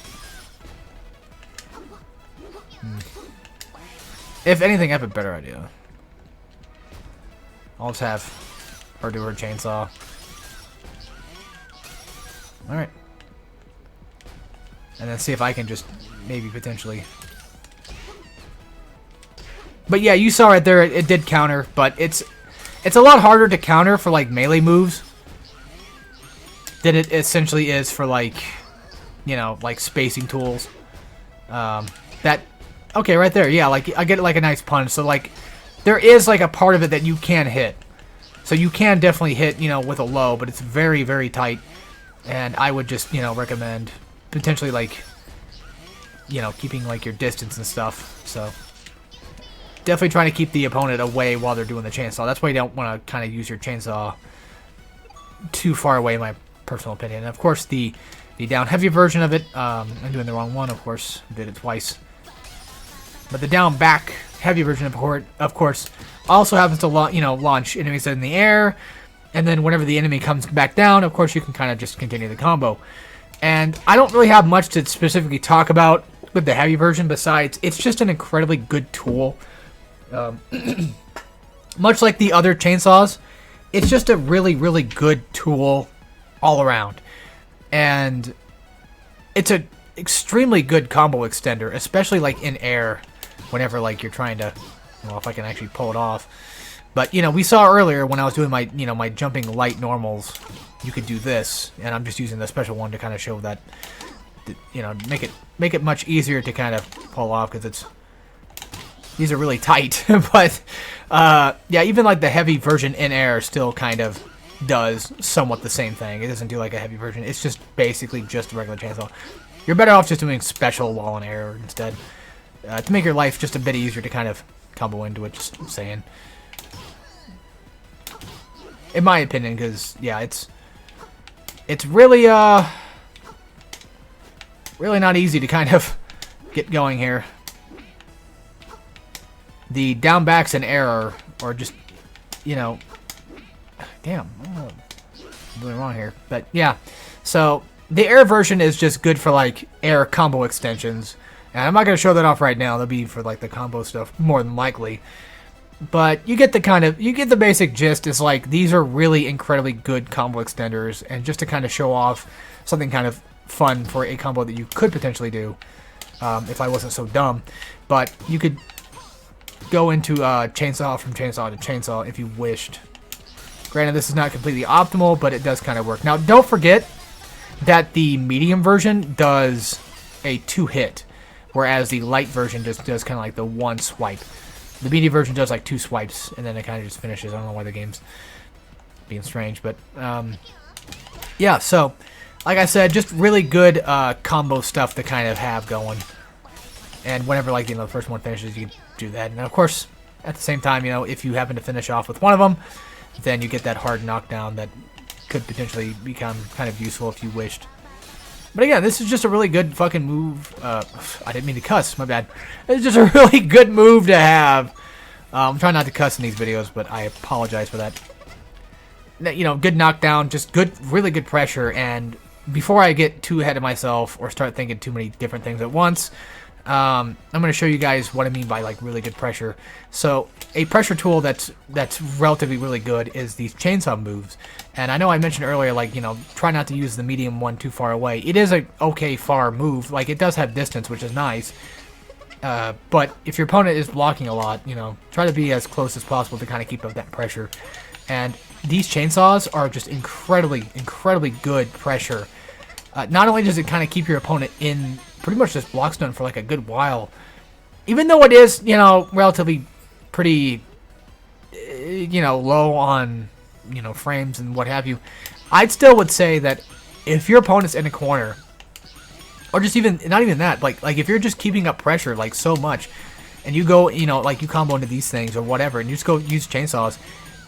S1: if anything, I have a better idea. I'll just have her do her chainsaw. Alright. And then see if I can just maybe potentially. But yeah, you saw right there, it did counter, but it's a lot harder to counter for like melee moves than it essentially is for like, you know, like spacing tools. Okay, right there, yeah, like I get like a nice punch. So like there is like a part of it that you can hit. So you can definitely hit, you know, with a low, but it's very, very tight. And I would just, you know, recommend potentially like, you know, keeping like your distance and stuff. So definitely trying to keep the opponent away while they're doing the chainsaw. That's why you don't want to kind of use your chainsaw too far away, in my personal opinion. And of course, the down heavy version of it, I'm doing the wrong one, of course. Did it twice. But the down back heavy version, of course, also happens to launch enemies in the air, and then whenever the enemy comes back down, of course, you can kind of just continue the combo. And I don't really have much to specifically talk about with the heavy version, besides it's just an incredibly good tool. Much like the other chainsaws, it's just a really, really good tool all around. And it's an extremely good combo extender, especially like in air, whenever like you're trying to, well, if I can actually pull it off. But, you know, we saw earlier when I was doing my, you know, my jumping light normals, you could do this, and I'm just using the special one to kind of show that, you know, make it much easier to kind of pull off, because these are really tight. But yeah, even like the heavy version in air still kind of does somewhat the same thing. It doesn't do like a heavy version. It's just basically just a regular chainsaw. You're better off just doing special while in air instead, to make your life just a bit easier to kind of combo into it. Just saying, in my opinion, because yeah, it's really really not easy to kind of get going here. The down backs in air are just, you know, damn, I don't know what I'm doing wrong here, but yeah. So the air version is just good for like air combo extensions, and I'm not gonna show that off right now. That'll be for like the combo stuff more than likely. But you get the basic gist. Is like these are really incredibly good combo extenders, and just to kind of show off something kind of fun for a combo that you could potentially do, if I wasn't so dumb. But you could go into chainsaw from chainsaw to chainsaw if you wished. Granted, this is not completely optimal, but it does kind of work. Now, don't forget that the medium version does a 2-hit, whereas the light version just does kind of like the 1 swipe. The medium version does like 2 swipes, and then it kind of just finishes. I don't know why the game's being strange, but yeah. So, like I said, just really good combo stuff to kind of have going. And whenever, like, you know, the first one finishes, you do that. And of course, at the same time, you know, if you happen to finish off with one of them, then you get that hard knockdown that could potentially become kind of useful if you wished. But again, this is just a really good fucking move. I didn't mean to cuss, my bad. It's just a really good move to have. I'm trying not to cuss in these videos, but I apologize for that. You know, good knockdown, just good, really good pressure, and before I get too ahead of myself or start thinking too many different things at once, I'm going to show you guys what I mean by like really good pressure. So a pressure tool that's relatively really good is these chainsaw moves. And I know I mentioned earlier, like, you know, try not to use the medium one too far away. It is a okay far move. Like, it does have distance, which is nice. But if your opponent is blocking a lot, you know, try to be as close as possible to kind of keep up that pressure. And these chainsaws are just incredibly good pressure. Not only does it kind of keep your opponent in pretty much this block stun for like a good while, even though it is, you know, relatively pretty, you know, low on, you know, frames and what have you, I'd still would say that if your opponent's in a corner, or just even, not even that, like if you're just keeping up pressure like so much, and you go, you know, like you combo into these things or whatever, and you just go use chainsaws,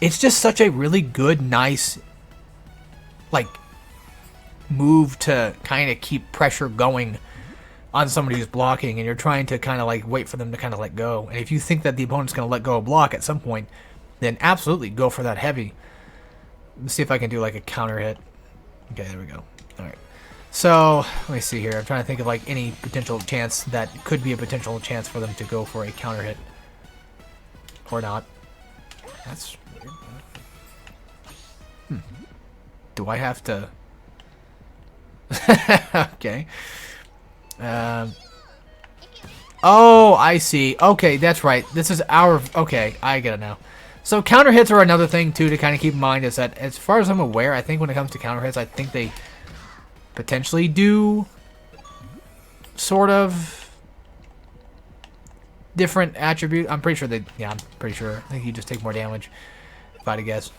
S1: it's just such a really good, nice, like, move to kind of keep pressure going on somebody who's blocking, and you're trying to kind of like wait for them to kind of let go. And if you think that the opponent's going to let go of block at some point, then absolutely go for that heavy. Let's see if I can do like a counter hit. Okay, there we go. All right. So let me see here. I'm trying to think of like any potential chance that could be a potential chance for them to go for a counter hit or not. That's weird. Do I have to? Okay. Oh, I see. Okay, that's right. This is our... Okay, I get it now. So counter hits are another thing, too, to kind of keep in mind, is that as far as I'm aware, I think when it comes to counter hits, I think they potentially do sort of different attribute. I'm pretty sure they... Yeah, I'm pretty sure. I think you just take more damage, if I had to guess.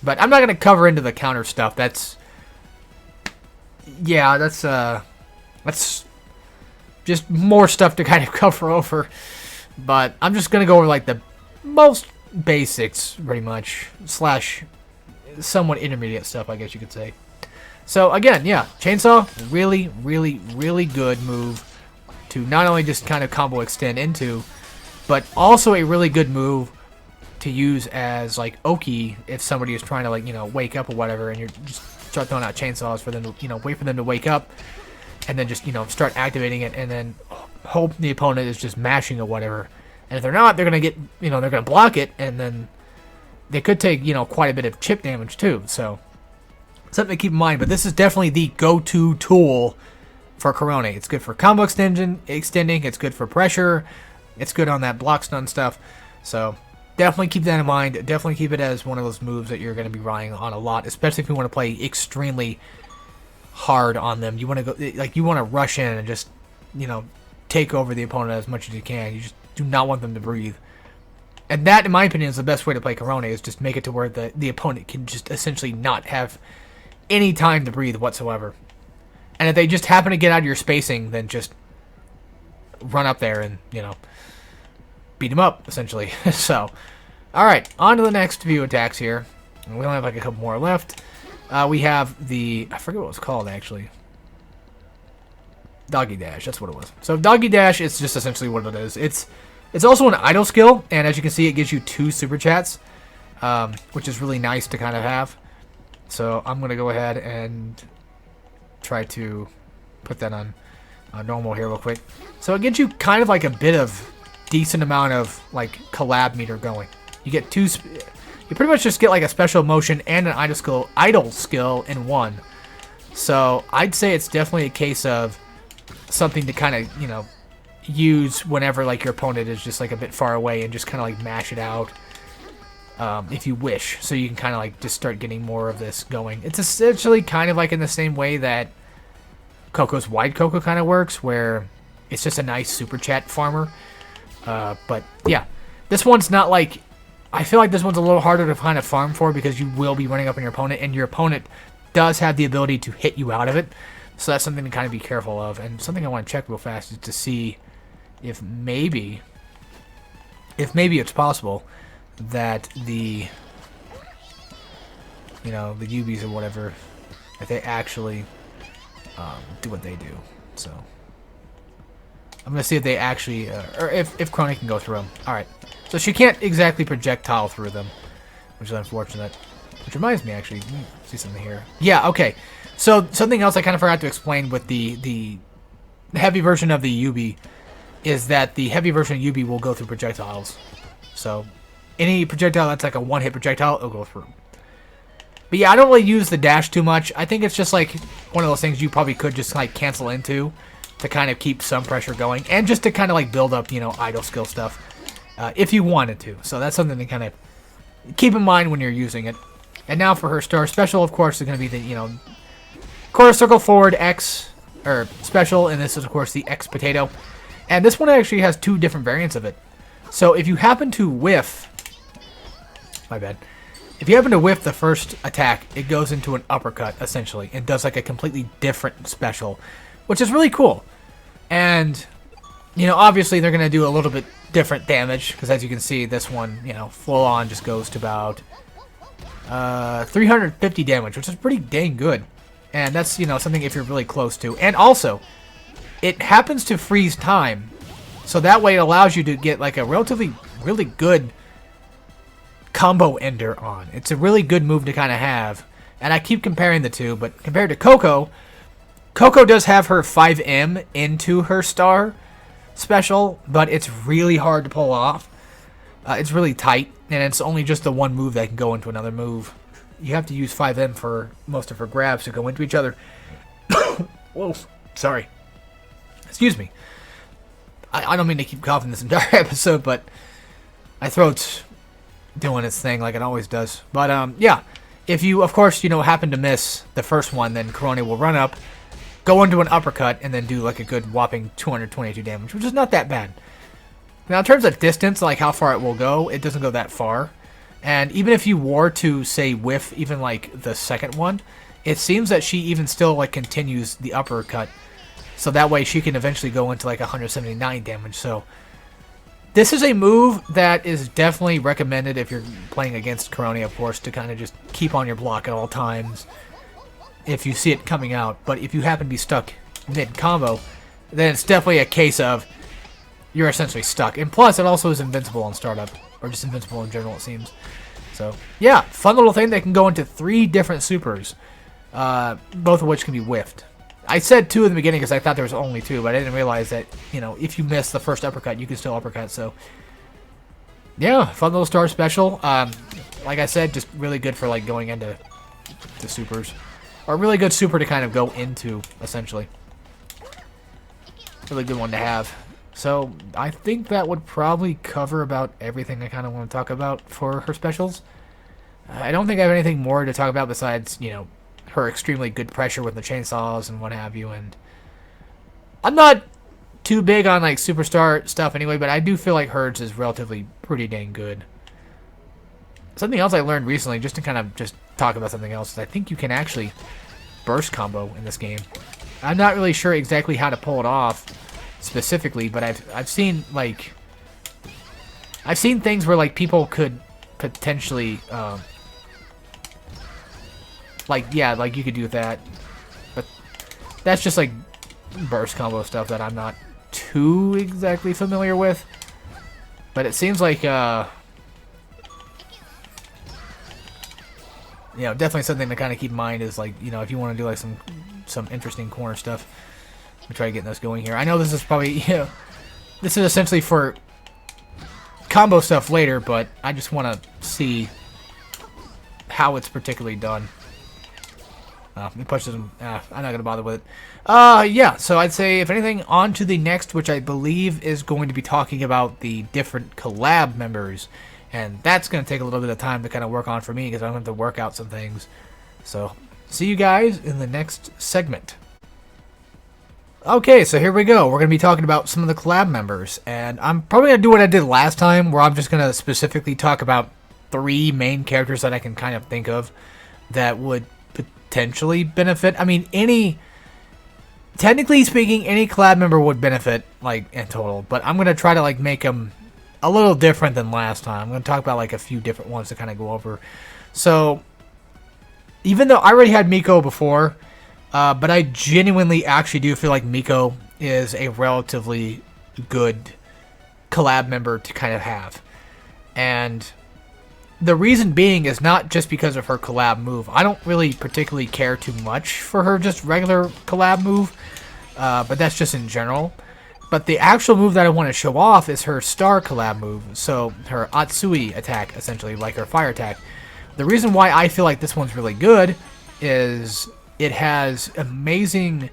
S1: But I'm not going to cover into the counter stuff. That's... Yeah, that's just more stuff to kind of cover over. But I'm just going to go over like the most basics, pretty much, slash somewhat intermediate stuff, I guess you could say. So again, yeah, chainsaw, really good move to not only just kind of combo extend into, but also a really good move to use as like Oki if somebody is trying to, like, you know, wake up or whatever, and you're just start throwing out chainsaws for them to, you know, wait for them to wake up, and then just, you know, start activating it, and then hope the opponent is just mashing or whatever. And if they're not, they're gonna get, you know, they're gonna block it, and then they could take, you know, quite a bit of chip damage too. So something to keep in mind. But this is definitely the go-to tool for Korone. It's good for combo extending. It's good for pressure. It's good on that block stun stuff. So definitely keep that in mind. Definitely keep it as one of those moves that you're going to be relying on a lot, especially if you want to play extremely hard on them. You want to go, like, you want to rush in and just, you know, take over the opponent as much as you can. You just do not want them to breathe. And that, in my opinion, is the best way to play Korone, is just make it to where the opponent can just essentially not have any time to breathe whatsoever. And if they just happen to get out of your spacing, then just run up there and, you know, beat them up, essentially. So, alright, on to the next few attacks here. We only have like a couple more left. We have the... I forget what it was called, actually. Doggy Dash, that's what it was. So Doggy Dash is just essentially what it is. It's also an idle skill, and as you can see, it gives you 2 super chats, which is really nice to kind of have. So I'm going to go ahead and try to put that on normal here real quick. So it gets you kind of like a bit of decent amount of like collab meter going. You get 2... You pretty much just get like a special motion and an idle skill in one. So I'd say it's definitely a case of something to kind of, you know, use whenever like your opponent is just like a bit far away, and just kind of like mash it out if you wish, so you can kind of like just start getting more of this going. It's essentially kind of like in the same way that Coco's Wide Coco kind of works, where it's just a nice super chat farmer. But yeah, this one's not like... I feel like this one's a little harder to kind of farm for, because you will be running up on your opponent, and your opponent does have the ability to hit you out of it. So that's something to kind of be careful of. And something I want to check real fast is to see if maybe it's possible that the, you know, the Ubis or whatever, if they actually do what they do. So I'm going to see if they actually, or if Korone can go through them. Alright, so she can't exactly projectile through them, which is unfortunate. Which reminds me, actually, let me see something here. Yeah, okay. So something else I kind of forgot to explain with the heavy version of the Yubi is that the heavy version of Yubi will go through projectiles. So any projectile that's like a one-hit projectile, it'll go through. But yeah, I don't really use the dash too much. I think it's just like one of those things you probably could just like cancel into to kind of keep some pressure going and just to kind of like build up, you know, idle skill stuff if you wanted to. So that's something to kind of keep in mind when you're using it. And now for her star special, of course, is going to be the, you know, quarter circle forward X, or special, and this is, of course, the X potato. And this one actually has two different variants of it. So if you happen to whiff, my bad, if you happen to whiff the first attack, it goes into an uppercut, essentially, and does like a completely different special, which is really cool. And, you know, obviously they're going to do a little bit different damage, because as you can see, this one, you know, full on just goes to about 350 damage, which is pretty dang good. And that's, you know, something if you're really close to. And also, it happens to freeze time, so that way it allows you to get like a relatively really good combo ender on. It's a really good move to kind of have. And I keep comparing the two, but compared to Coco, Coco does have her 5M into her star special, but it's really hard to pull off. It's really tight, and it's only just the one move that can go into another move. You have to use 5M for most of her grabs to go into each other. Whoa, sorry. Excuse me. I don't mean to keep coughing this entire episode, but my throat's doing its thing like it always does. But, yeah. If you, of course, you know, happen to miss the first one, then Korone will run up, go into an uppercut, and then do like a good whopping 222 damage, which is not that bad. Now, in terms of distance, like how far it will go, it doesn't go that far. And even if you were to, say, whiff even like the second one, it seems that she even still like continues the uppercut. So that way she can eventually go into like 179 damage. So this is a move that is definitely recommended if you're playing against Korone, of course, to kind of just keep on your block at all times if you see it coming out. But if you happen to be stuck mid-combo, then it's definitely a case of you're essentially stuck. And plus, it also is invincible on startup, or just invincible in general, it seems. So, yeah, fun little thing that can go into 3 different supers, both of which can be whiffed. I said 2 in the beginning because I thought there was only 2, but I didn't realize that, you know, if you miss the first uppercut, you can still uppercut. So, yeah, fun little star special. Like I said, just really good for, like, going into the supers. Or a really good super to kind of go into, essentially. Really good one to have. So, I think that would probably cover about everything I kind of want to talk about for her specials. I don't think I have anything more to talk about besides, you know, her extremely good pressure with the chainsaws and what have you. And I'm not too big on, like, superstar stuff anyway, but I do feel like hers is relatively pretty dang good. Something else I learned recently, just to kind of just talk about something else, is I think you can actually burst combo in this game. I'm not really sure exactly how to pull it off specifically, but I've seen like I've seen things where like people could potentially like, yeah, like you could do that, but that's just like burst combo stuff that I'm not too exactly familiar with. But it seems like you know, definitely something to kind of keep in mind is, like, you know, if you want to do like some interesting corner stuff. Let me try getting this going here. I know this is probably, you know, this is essentially for combo stuff later, but I just want to see how it's particularly done. He pushes him. I'm not going to bother with it. Yeah, so I'd say, if anything, on to the next, which I believe is going to be talking about the different collab members. And that's going to take a little bit of time to kind of work on for me, because I'm going to have to work out some things. So, see you guys in the next segment. Okay, so here we go. We're going to be talking about some of the collab members. And I'm probably going to do what I did last time, where I'm just going to specifically talk about 3 main characters that I can kind of think of that would potentially benefit. I mean, technically speaking, any collab member would benefit, like, in total. But I'm going to try to, like, make them a little different than last time. I'm going to talk about, like, a few different ones to kind of go over. So, even though I already had Miko before, but I genuinely actually do feel like Miko is a relatively good collab member to kind of have. And the reason being is not just because of her collab move. I don't really particularly care too much for her just regular collab move, but that's just in general. But the actual move that I want to show off is her star collab move, so her Atsui attack, essentially, like her fire attack. The reason why I feel like this one's really good is it has amazing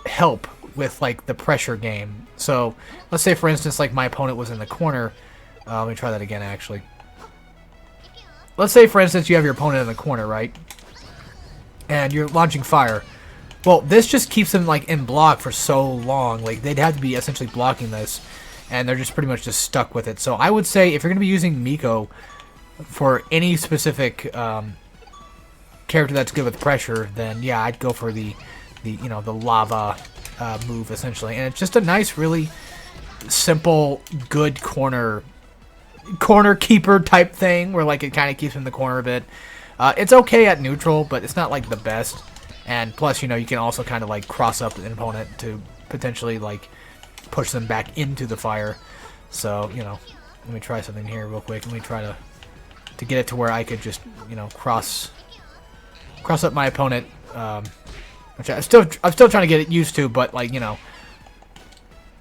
S1: help with, like, the pressure game. So, let's say, for instance, like, my opponent was in the corner. Let me try that again, actually. Let's say, for instance, you have your opponent in the corner, right? And you're launching fire. Well, this just keeps them, like, in block for so long. Like, they'd have to be essentially blocking this, and they're just pretty much just stuck with it. So I would say if you're going to be using Miko for any specific character that's good with pressure, then yeah, I'd go for the lava move, essentially. And it's just a nice, really simple, good corner keeper type thing, where, like, it kind of keeps him in the corner a bit. It's okay at neutral, but it's not, like, the best. And plus, you know, you can also kind of, like, cross up an opponent to potentially, like, push them back into the fire. So, you know, let me try something here real quick. Let me try to get it to where I could just, you know, cross up my opponent, which I'm still trying to get it used to, but, like, you know,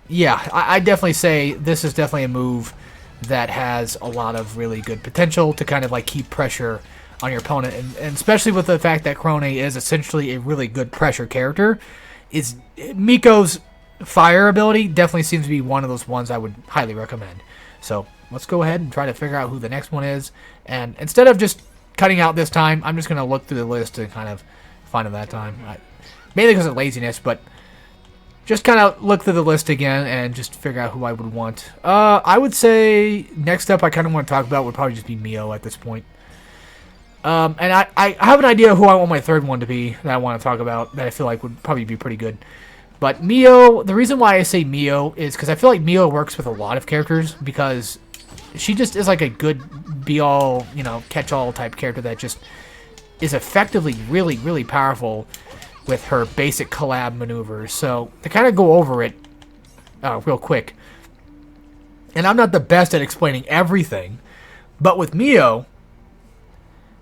S1: yeah, I definitely say this is definitely a move that has a lot of really good potential to kind of, like, keep pressure on your opponent, and especially with the fact that Korone is essentially a really good pressure character. Is Miko's fire ability definitely seems to be one of those ones I would highly recommend. So let's go ahead and try to figure out who the next one is, and instead of just cutting out this time, I'm just going to look through the list and kind of find them that time. Mainly because of laziness, but just kind of look through the list again and just figure out who I would want. I would say next up I kind of want to talk about would probably just be Mio at this point. And I have an idea who I want my third one to be that I want to talk about that I feel like would probably be pretty good. But Mio, the reason why I say Mio is because I feel like Mio works with a lot of characters, because she just is like a good be-all, you know, catch-all type character that just is effectively really, really powerful with her basic collab maneuvers. So to kind of go over it real quick, and I'm not the best at explaining everything, but with Mio,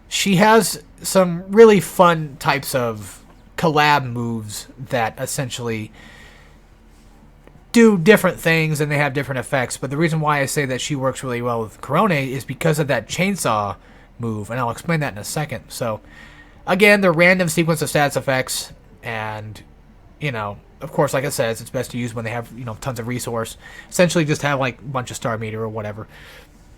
S1: she has some really fun types of collab moves that essentially do different things and they have different effects. But the reason why I say that she works really well with Korone is because of that chainsaw move, and I'll explain that in a second. So, again, the random sequence of stats effects, and, you know, of course, like I said, it's best to use when they have, you know, tons of resource. Essentially just have, like, a bunch of star meter or whatever.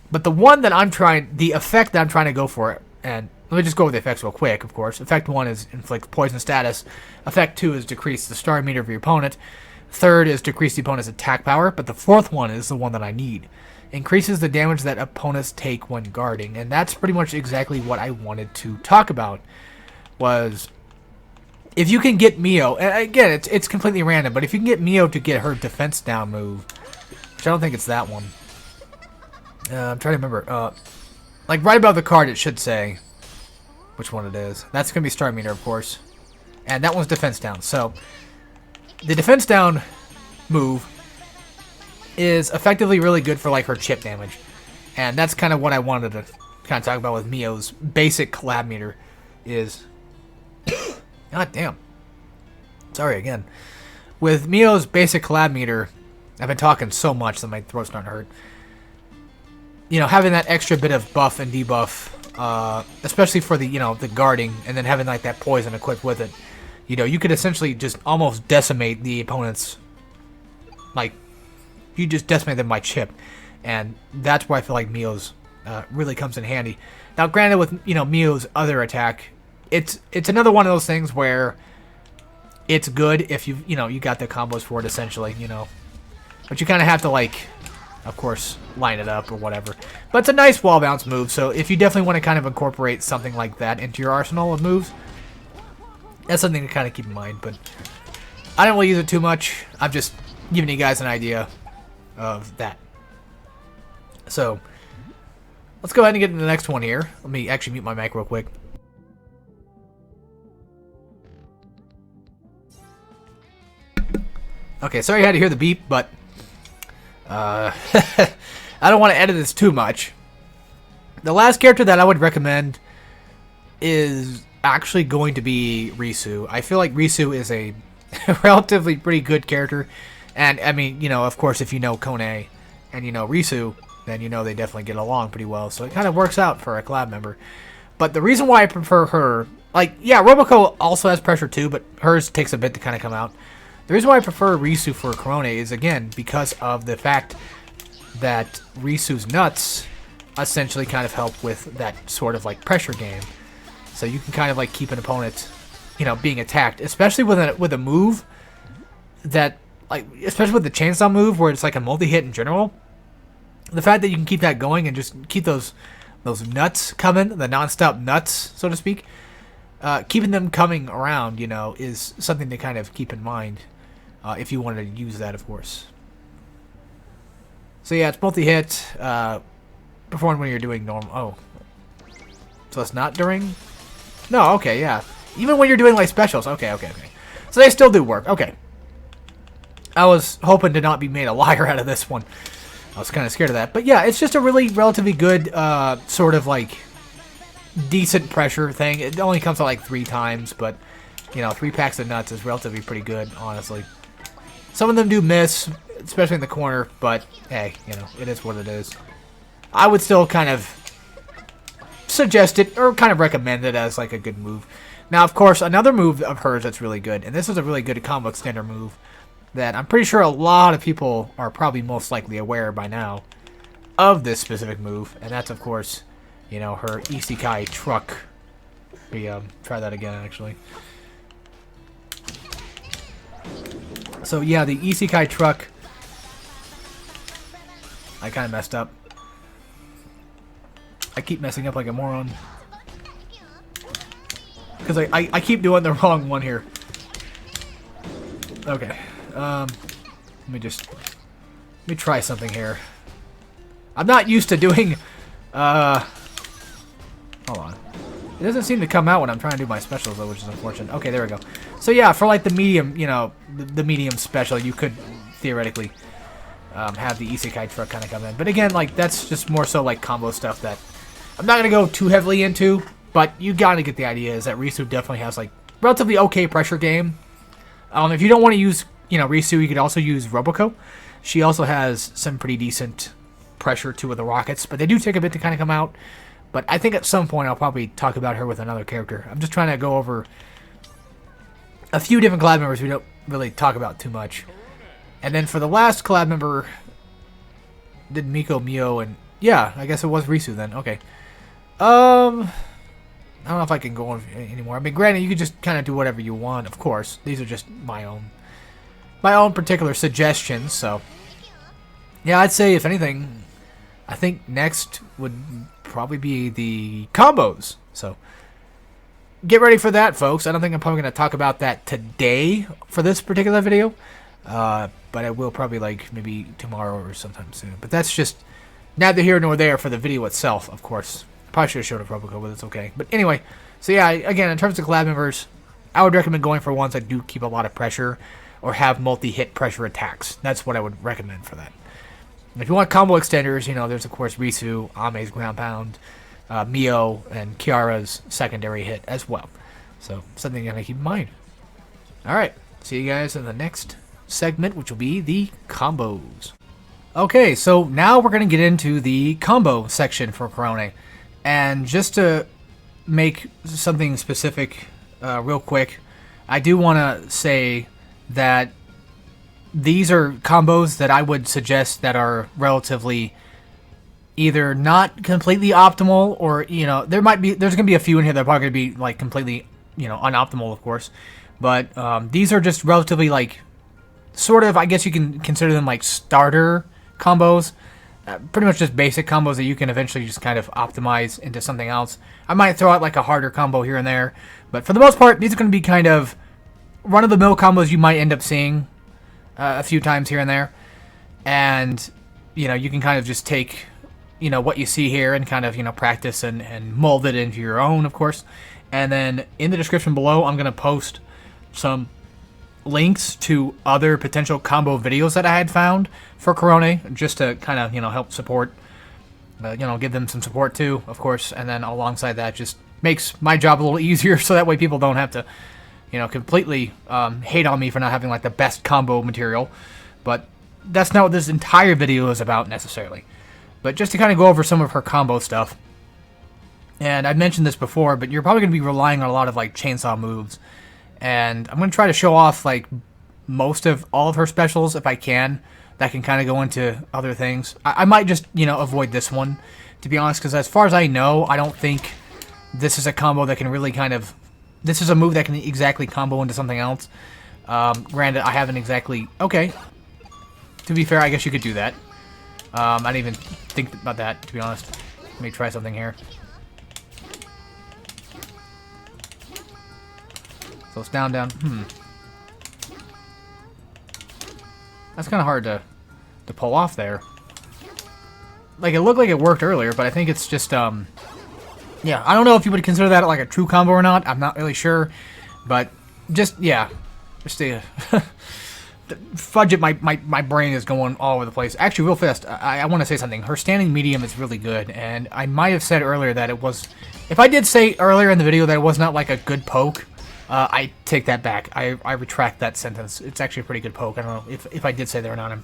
S1: But the one that the effect that I'm trying to go for, and let me just go over the effects real quick, of course. Effect 1 is inflict poison status. Effect 2 is decrease the star meter of your opponent. Third is decrease the opponent's attack power. But the fourth one is the one that I need. Increases the damage that opponents take when guarding. And that's pretty much exactly what I wanted to talk about. Was if you can get Mio, and again, it's completely random, but if you can get Mio to get her defense down move, which I don't think it's that one. I'm trying to remember. Like right above the card, it should say which one it is. That's going to be star meter, of course. And that one's defense down. So the defense down move is effectively really good for, like, her chip damage. And that's kind of what I wanted to kind of talk about with Mio's basic collab meter is... God damn. Sorry again. With Mio's basic collab meter, I've been talking so much that my throat's starting to hurt. You know, having that extra bit of buff and debuff, especially for the, you know, the guarding, and then having, like, that poison equipped with it, you know, you could essentially just almost decimate the opponent's, like, you just decimate them by chip, and that's where I feel like Mio's really comes in handy. Now, granted, with, you know, Mio's other attack, it's another one of those things where it's good if you got the combos for it, essentially, you know, but you kind of have to, like, of course, line it up or whatever. But it's a nice wall bounce move, so if you definitely want to kind of incorporate something like that into your arsenal of moves, that's something to kind of keep in mind. But I don't really use it too much. I'm just giving you guys an idea of that. So let's go ahead and get into the next one here. Let me actually mute my mic real quick. Okay, sorry you had to hear the beep, but I don't want to edit this too much. The last character that I would recommend is actually going to be Risu. I feel like Risu is a relatively pretty good character. And, I mean, you know, of course, if you know Kone and you know Risu, then you know they definitely get along pretty well. So it kind of works out for a collab member. But the reason why I prefer her, like, yeah, Roboco also has pressure too, but hers takes a bit to kind of come out. The reason why I prefer Risu for Korone is, again, because of the fact that Risu's nuts essentially kind of help with that sort of, like, pressure game. So you can kind of, like, keep an opponent, you know, being attacked, especially with a move that, like, especially with the chainsaw move where it's like a multi-hit in general. The fact that you can keep that going and just keep those nuts coming, the non-stop nuts, so to speak, keeping them coming around, you know, is something to kind of keep in mind if you wanted to use that, of course. So yeah, it's multi-hit, performed when you're doing normal. Oh, so it's not during? No, okay, yeah. Even when you're doing, like, specials. Okay. So they still do work. Okay. I was hoping to not be made a liar out of this one. I was kind of scared of that. But yeah, it's just a really relatively good, sort of, like, decent pressure thing. It only comes out, like, 3 times, but, you know, 3 packs of nuts is relatively pretty good, honestly. Some of them do miss, especially in the corner, but, hey, you know, it is what it is. I would still kind of suggest it, or kind of recommend it as, like, a good move. Now, of course, another move of hers that's really good, and this is a really good combo extender move, that I'm pretty sure a lot of people are probably most likely aware by now of this specific move, and that's, of course, you know, her Isekai truck. We try that again, actually. So yeah, the Isekai truck. I kind of messed up. I keep messing up like a moron. Because I keep doing the wrong one here. Okay. Let me try something here. I'm not used to doing, hold on. It doesn't seem to come out when I'm trying to do my specials, though, which is unfortunate. Okay, there we go. So yeah, for like the medium, you know, the medium special, you could theoretically have the Isekai truck kind of come in. But again, like, that's just more so like combo stuff that I'm not going to go too heavily into, but you got to get the idea is that Risu definitely has, like, relatively okay pressure game. If you don't want to use, you know, Risu, you could also use Roboco. She also has some pretty decent pressure too with the rockets, but they do take a bit to kind of come out. But I think at some point I'll probably talk about her with another character. I'm just trying to go over a few different collab members we don't really talk about too much. And then for the last collab member, did Miko, Mio, and yeah, I guess it was Risu then. Okay. I don't know if I can go on anymore. I mean, granted, you can just kind of do whatever you want, of course. These are just my own particular suggestions, so yeah, I'd say if anything, I think next would probably be the combos. So get ready for that, folks. I don't think I'm probably going to talk about that today for this particular video, but I will probably, like, maybe tomorrow or sometime soon. But that's just neither here nor there for the video itself, of course. Probably should have showed a Roboco, but it's okay. But anyway, so yeah, again, in terms of collab members, I would recommend going for ones that do keep a lot of pressure or have multi-hit pressure attacks. That's what I would recommend for that. If you want combo extenders, you know, there's, of course, Risu, Ame's Ground Pound, Mio, and Kiara's secondary hit as well. So, something you gotta keep in mind. Alright, see you guys in the next segment, which will be the combos. Okay, so now we're gonna get into the combo section for Korone. And just to make something specific real quick, I do want to say that these are combos that I would suggest that are relatively either not completely optimal, or, you know, there's going to be a few in here that are probably going to be, like, completely, you know, unoptimal, of course. But these are just relatively, like, sort of, I guess you can consider them, like, starter combos. Pretty much just basic combos that you can eventually just kind of optimize into something else. I might throw out, like, a harder combo here and there, but for the most part, these are going to be kind of run-of-the-mill combos you might end up seeing a few times here and there. And, you know, you can kind of just take, you know, what you see here and kind of, you know, practice and mold it into your own, of course. And then in the description below, I'm going to post some links to other potential combo videos that I had found for Korone, just to kind of, you know, help support you know, give them some support too, of course, and then alongside that just makes my job a little easier, so that way people don't have to, you know, completely hate on me for not having like the best combo material. But that's not what this entire video is about necessarily. But just to kind of go over some of her combo stuff, and I've mentioned this before, but you're probably going to be relying on a lot of like chainsaw moves, and I'm going to try to show off like most of all of her specials if I can. That can kind of go into other things. I might just, you know, avoid this one, to be honest, because as far as I know, I don't think this is a combo that can really kind of... This is a move that can exactly combo into something else. Granted, I haven't exactly... Okay. To be fair, I guess you could do that. I didn't even think about that, to be honest. Let me try something here. So it's down, down. That's kind of hard to pull off there. Like, it looked like it worked earlier, but I think it's just, yeah, I don't know if you would consider that like a true combo or not. I'm not really sure. But just, yeah. Just to fudge it, my brain is going all over the place. Actually, real fast, I want to say something. Her standing medium is really good, and I might have said earlier that it was... If I did say earlier in the video that it was not like a good poke, I take that back. I retract that sentence. It's actually a pretty good poke. I don't know if I did say that or not.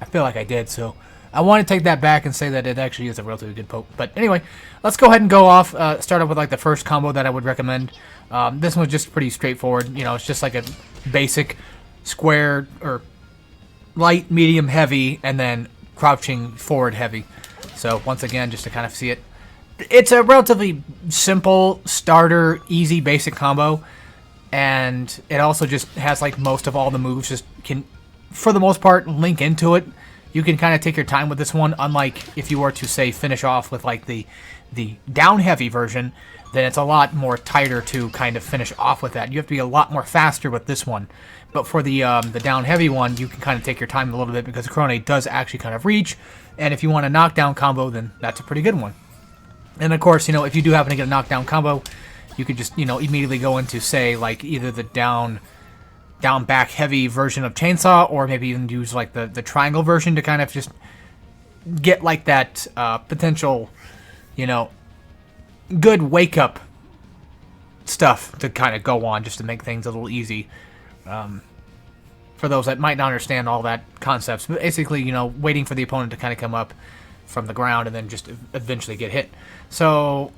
S1: I feel like I did, so I want to take that back and say that it actually is a relatively good poke. But anyway, let's go ahead and go off. Start off with like the first combo that I would recommend. This one's just pretty straightforward. You know, it's just like a basic square or light, medium, heavy, and then crouching forward heavy. So once again, just to kind of see it, it's a relatively simple starter, easy, basic combo. And it also just has like most of all the moves just can, for the most part, link into it. You can kind of take your time with this one, unlike if you were to, say, finish off with like the down heavy version, then it's a lot more tighter to kind of finish off with that. You have to be a lot more faster with this one. But for the down heavy one, you can kind of take your time a little bit because Korone does actually kind of reach. And if you want a knockdown combo, then that's a pretty good one. And of course, you know, if you do happen to get a knockdown combo, you could just, you know, immediately go into, say, like either the down back heavy version of chainsaw, or maybe even use like the triangle version to kind of just get like that potential, you know, good wake up stuff to kind of go on just to make things a little easy. For those that might not understand all that concepts, but basically, you know, waiting for the opponent to kind of come up from the ground and then just eventually get hit. So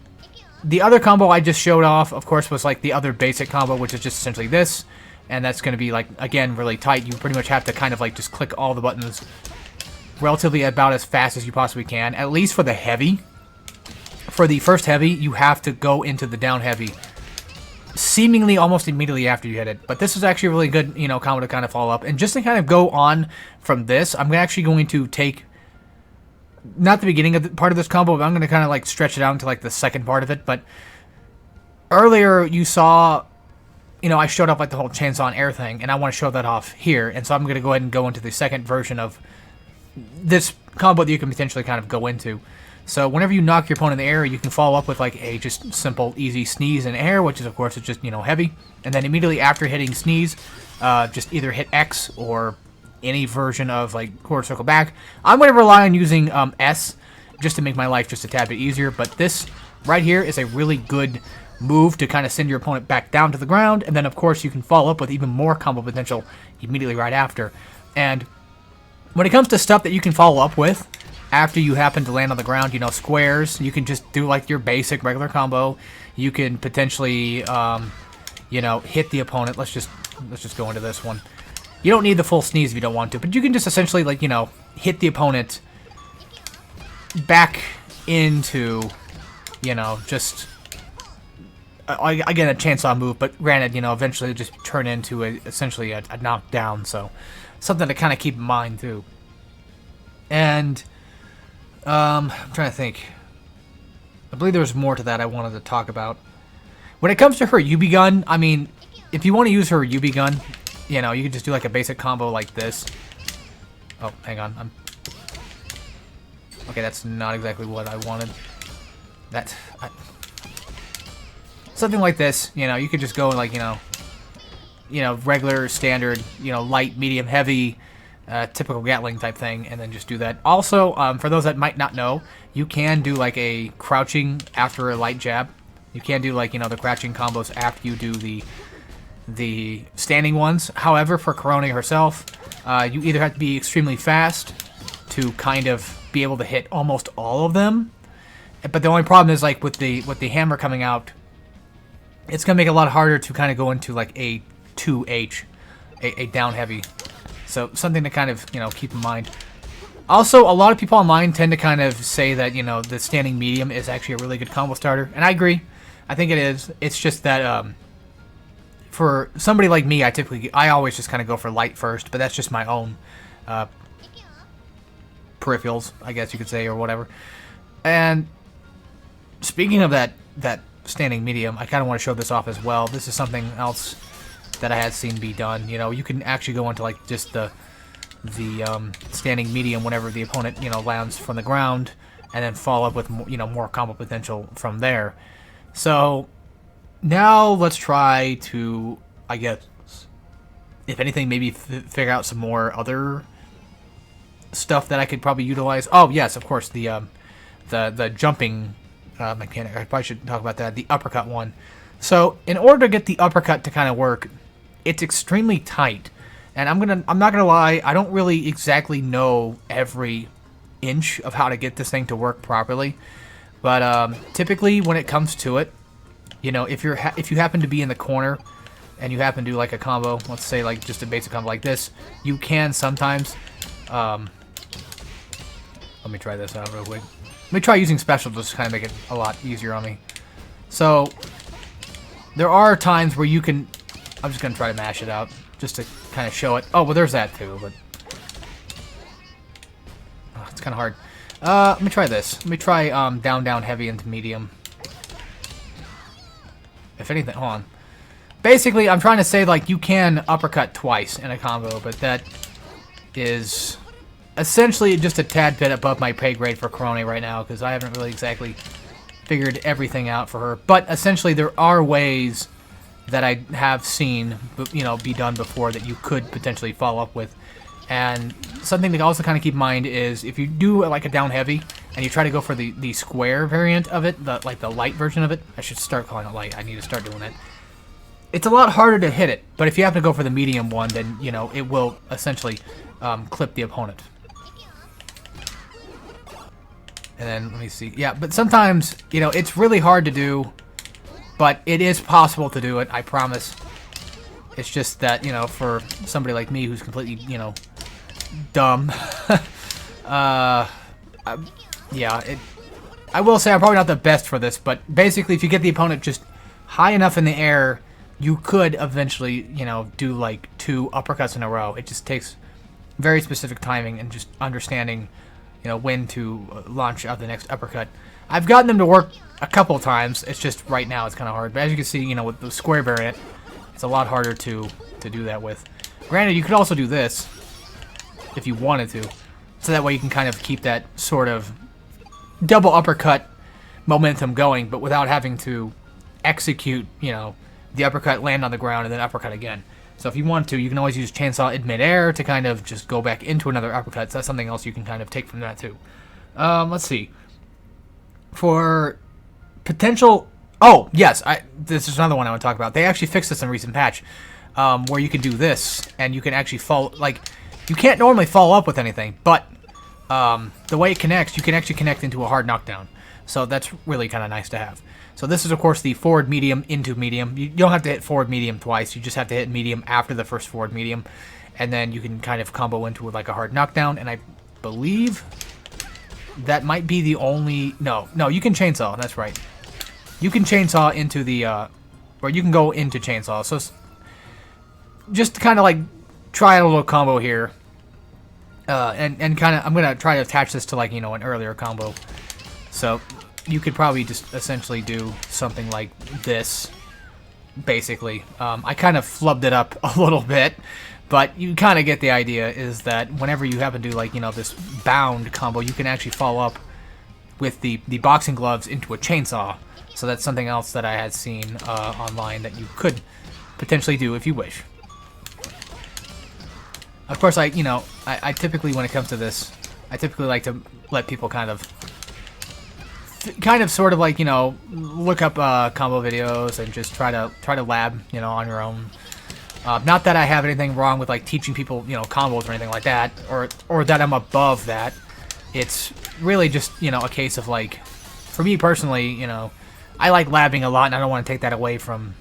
S1: the other combo I just showed off, of course, was like the other basic combo, which is just essentially this. And that's going to be like, again, really tight. You pretty much have to kind of like just click all the buttons relatively about as fast as you possibly can, at least for the heavy. For the first heavy, you have to go into the down heavy seemingly almost immediately after you hit it. But this is actually a really good, you know, combo to kind of follow up. And just to kind of go on from this, I'm actually going to take... not the beginning of the part of this combo, but I'm going to kind of like stretch it out into like the second part of it. But earlier you saw, you know, I showed off like the whole chainsaw and air thing, and I want to show that off here. And so I'm going to go ahead and go into the second version of this combo that you can potentially kind of go into. So whenever you knock your opponent in the air, you can follow up with like a just simple, easy sneeze in air, which is of course it's just, you know, heavy. And then immediately after hitting sneeze, just either hit X or any version of like quarter circle back. I'm going to rely on using S just to make my life just a tad bit easier, but this right here is a really good move to kind of send your opponent back down to the ground, and then of course you can follow up with even more combo potential immediately right after. And when it comes to stuff that you can follow up with after you happen to land on the ground, you know, squares, you can just do like your basic regular combo. You can potentially you know, hit the opponent. Let's just go into this one. You don't need the full sneeze if you don't want to, but you can just essentially, like, you know, hit the opponent back into, you know, just, again, a chainsaw move, but granted, you know, eventually just turn into essentially a knockdown, so something to kind of keep in mind, too. And, I'm trying to think. I believe there was more to that I wanted to talk about. When it comes to her UB gun, I mean, if you want to use her UB gun, you know, you can just do like a basic combo like this. Oh, hang on. Okay, that's not exactly what I wanted. Something like this, you know, you could just go like, you know, regular, standard, you know, light, medium, heavy, typical Gatling type thing, and then just do that. Also, for those that might not know, you can do like a crouching after a light jab. You can do like, you know, the crouching combos after you do the standing ones. However, for Korone herself, you either have to be extremely fast to kind of be able to hit almost all of them. But the only problem is, like, with the hammer coming out, it's gonna make it a lot harder to kind of go into like a 2H, a down heavy. So something to kind of, you know, keep in mind. Also, a lot of people online tend to kind of say that, you know, the standing medium is actually a really good combo starter, and I agree. I think it is. It's just that for somebody like me, I always just kind of go for light first, but that's just my own peripherals, I guess you could say, or whatever. And speaking of that standing medium, I kind of want to show this off as well. This is something else that I had seen be done. You know, you can actually go into like just the standing medium whenever the opponent, you know, lands from the ground, and then follow up with, you know, more combo potential from there. So now let's try to, I guess, if anything, maybe figure out some more other stuff that I could probably utilize. Oh yes, of course, the jumping mechanic. I probably should talk about that. The uppercut one. So in order to get the uppercut to kind of work, it's extremely tight, and I'm not gonna lie, I don't really exactly know every inch of how to get this thing to work properly. But typically, when it comes to it, you know, if you happen to be in the corner and you happen to do like a combo, let's say like just a basic combo like this, you can sometimes. Let me try this out real quick. Let me try using special just to kind of make it a lot easier on me. So there are times where you can. I'm just gonna try to mash it out just to kind of show it. Oh well, there's that too, but it's kind of hard. Let me try this. Let me try down heavy into medium. If anything, hold on. Basically, I'm trying to say, like, you can uppercut twice in a combo, but that is essentially just a tad bit above my pay grade for Korone right now, because I haven't really exactly figured everything out for her. But essentially, there are ways that I have seen, you know, be done before that you could potentially follow up with. And something to also kind of keep in mind is if you do like a down heavy and you try to go for the square variant of it, like the light version of it, I should start calling it light. I need to start doing it. It's a lot harder to hit it, but if you happen to go for the medium one, then, you know, it will essentially clip the opponent. And then, let me see. Yeah, but sometimes, you know, it's really hard to do, but it is possible to do it, I promise. It's just that, you know, for somebody like me who's completely, you know, dumb, yeah, I will say I'm probably not the best for this, but basically if you get the opponent just high enough in the air, you could eventually, you know, do like 2 uppercuts in a row. It just takes very specific timing and just understanding, you know, when to launch out the next uppercut. I've gotten them to work a couple times. It's just right now it's kind of hard. But as you can see, you know, with the square variant, it's a lot harder to do that with. Granted, you could also do this if you wanted to, so that way you can kind of keep that sort of double uppercut momentum going, but without having to execute, you know, the uppercut, land on the ground, and then uppercut again. So if you want to, you can always use chainsaw in midair to kind of just go back into another uppercut. So that's something else you can kind of take from that too. Let's see. For potential... Oh, yes, this is another one I want to talk about. They actually fixed this in a recent patch, where you can do this, and you can actually follow... Like, you can't normally follow up with anything, but the way it connects, you can actually connect into a hard knockdown. So that's really kind of nice to have. So this is, of course, the forward medium into medium. You don't have to hit forward medium twice. You just have to hit medium after the first forward medium. And then you can kind of combo into like a hard knockdown. And I believe that might be the only... No, you can chainsaw. That's right. You can chainsaw into the... or you can go into chainsaw. So just to kind of like try a little combo here. And kind of... I'm going to try to attach this to like, you know, an earlier combo. So... you could probably just essentially do something like this, basically. I kind of flubbed it up a little bit, but you kind of get the idea, is that whenever you happen to do, like, you know, this bound combo, you can actually follow up with the boxing gloves into a chainsaw. So that's something else that I had seen online that you could potentially do if you wish. Of course, I typically, when it comes to this, I typically like to let people kind of sort of like, look up combo videos and just try to lab, on your own. Not that I have anything wrong with like teaching people, combos or anything like that, or that I'm above that. It's really just, a case of like, for me personally, I like labbing a lot, and I don't want to take that away from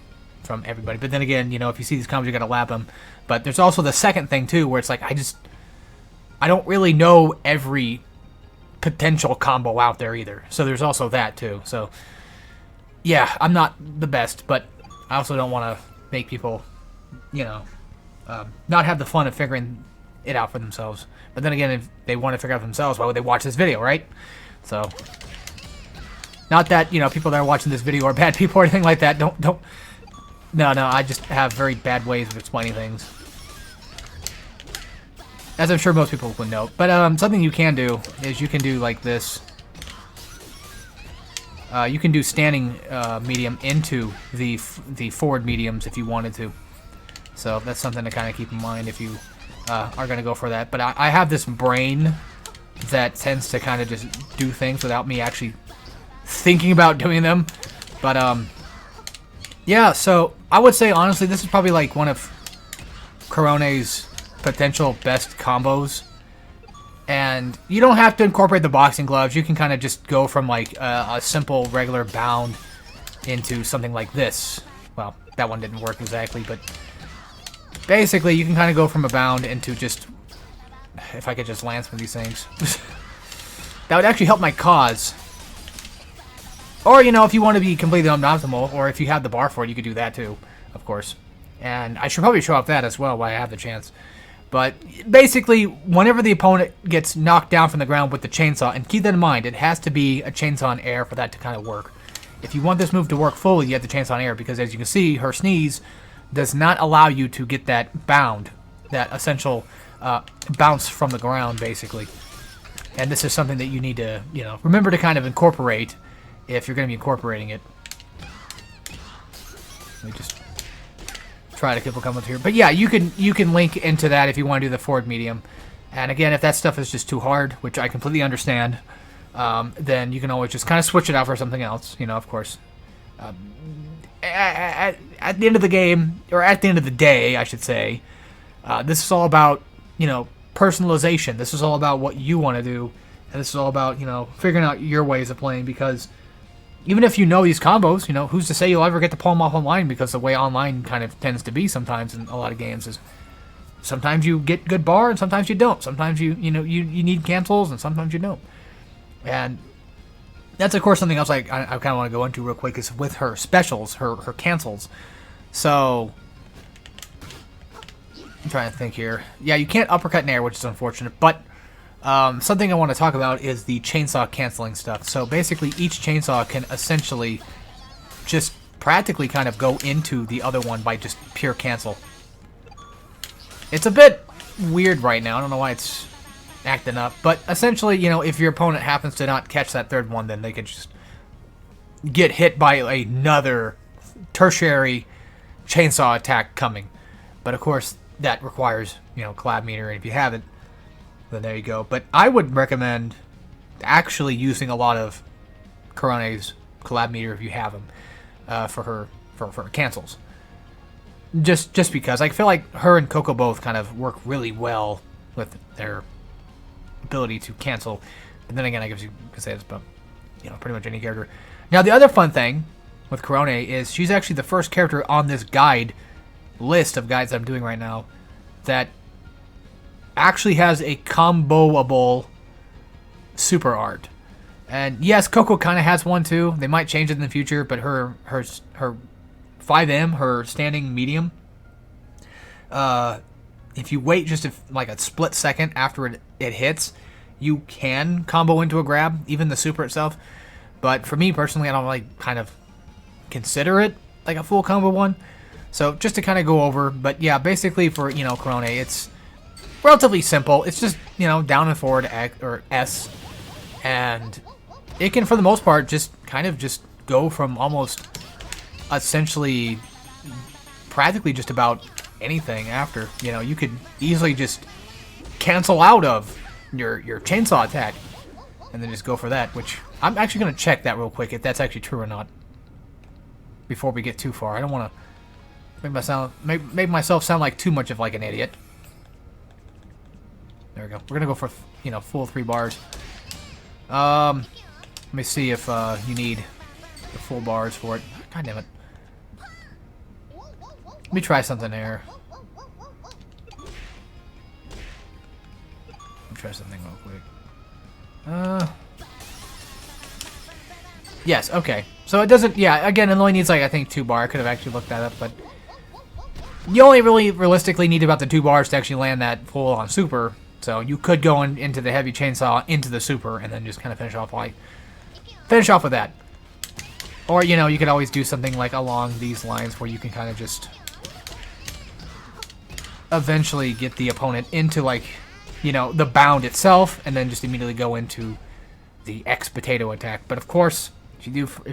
S1: everybody. But then again, if you see these combos, you gotta lab them. But there's also the second thing too, where it's like I don't really know every potential combo out there either. So there's also that too. So yeah, I'm not the best, but I also don't want to make people, not have the fun of figuring it out for themselves. But then again, if they want to figure it out for themselves, why would they watch this video, right? So, not that, people that are watching this video are bad people or anything like that. No, I just have very bad ways of explaining things. As I'm sure most people would know. But something you can do is you can do like this. You can do standing medium into the forward mediums if you wanted to. So that's something to kind of keep in mind if you are going to go for that. But I have this brain that tends to kind of just do things without me actually thinking about doing them. But yeah, so I would say honestly this is probably like one of Korone's potential best combos. And you don't have to incorporate the boxing gloves. You can kind of just go from like a simple regular bound into something like this. Well, that one didn't work exactly, but basically you can kind of go from a bound into just, if I could just land some of these things. That would actually help my cause. Or, if you want to be completely unoptimal, or if you have the bar for it, you could do that too, of course. And I should probably show off that as well while I have the chance. But basically, whenever the opponent gets knocked down from the ground with the chainsaw, and keep that in mind, it has to be a chainsaw in air for that to kind of work. If you want this move to work fully, you have the chainsaw in air, because as you can see, her sneeze does not allow you to get that bound, that essential bounce from the ground, basically. And this is something that you need to, remember to kind of incorporate if you're going to be incorporating it. Let me just try to keep coming here. But yeah, you can link into that if you want to do the forward medium. And again, if that stuff is just too hard, which I completely understand, then you can always just kind of switch it out for something else, of course. At the end of the game, or at the end of the day, I should say, this is all about, personalization. This is all about what you want to do. And this is all about, figuring out your ways of playing, because even if you know these combos, who's to say you'll ever get to pull them off online, because the way online kind of tends to be sometimes in a lot of games is sometimes you get good bar and sometimes you don't. Sometimes you need cancels and sometimes you don't. And that's, of course, something else I kind of want to go into real quick is with her specials, her cancels. So, I'm trying to think here. Yeah, you can't uppercut in air, which is unfortunate, but something I want to talk about is the chainsaw canceling stuff. So basically, each chainsaw can essentially just practically kind of go into the other one by just pure cancel. It's a bit weird right now. I don't know why it's acting up, but essentially, if your opponent happens to not catch that third one, then they could just get hit by another tertiary chainsaw attack coming. But of course, that requires, collab meter, and if you have it, then there you go. But I would recommend actually using a lot of Korone's collab meter if you have them for her cancels. Just because I feel like her and Coco both kind of work really well with their ability to cancel. And then again, I guess you could say this about pretty much any character. Now the other fun thing with Korone is she's actually the first character on this guide list of guides that I'm doing right now that actually has a comboable super art. And yes, Coco kind of has one too. They might change it in the future, but her 5M, her standing medium, if you wait just like a split second after it hits, you can combo into a grab, even the super itself. But for me personally, I don't like kind of consider it like a full combo one. So just to kind of go over, but yeah, basically for Korone, it's relatively simple. It's just down and forward X or S, and it can for the most part just kind of just go from almost essentially practically just about anything after. You know, you could easily just cancel out of your chainsaw attack and then just go for that, which I'm actually going to check that real quick if that's actually true or not before we get too far. I don't want to make myself sound like too much of like an idiot. There we go. We're going to go for, you know, full 3 bars. Let me see if you need the full bars for it. God damn it. Let me try something here. Let me try something real quick. Yes, okay. So it doesn't, yeah, again, it only needs, like, I think 2 bar. I could have actually looked that up, but you only really realistically need about the 2 bars to actually land that full on super. So you could go into the heavy chainsaw into the super and then just kind of finish off with that. Or, you know, you could always do something like along these lines where you can kind of just eventually get the opponent into, like, you know, the bound itself and then just immediately go into the X potato attack. But of course, if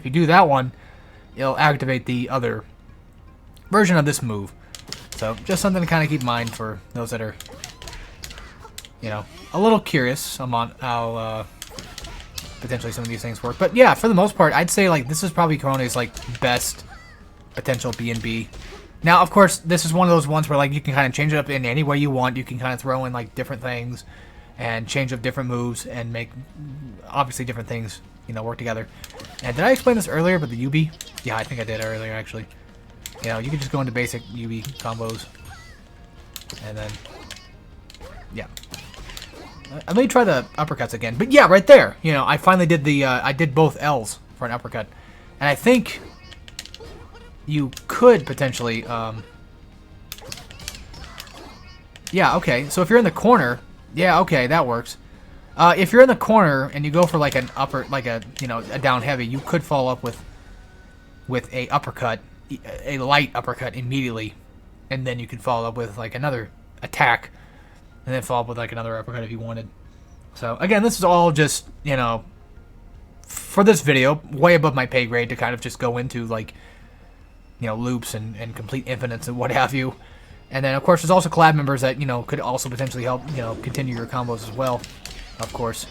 S1: you do that one, it'll activate the other version of this move. So just something to kind of keep in mind for those that are, you know, a little curious on how potentially some of these things work. But yeah, for the most part, I'd say like this is probably Korone's like best potential B&B. Now, of course, this is one of those ones where like you can kind of change it up in any way you want. You can kind of throw in like different things and change up different moves and make obviously different things, you know, work together. And did I explain this earlier? But the Ubi? Yeah, I think I did earlier actually. You know, you can just go into basic Ubi combos, and then yeah. Let me try the uppercuts again. But yeah, right there. You know, I finally did the, I did both L's for an uppercut. And I think you could potentially, yeah, okay. So if you're in the corner, yeah, okay, that works. If you're in the corner and you go for like an upper, like a, you know, a down heavy, you could follow up with a uppercut, a light uppercut immediately. And then you could follow up with like another attack. And then follow up with like another uppercut if you wanted. So again, this is all just, you know, for this video, way above my pay grade to kind of just go into like, you know, loops and complete infinites and what have you. And then of course there's also collab members that, you know, could also potentially help, you know, continue your combos as well, of course.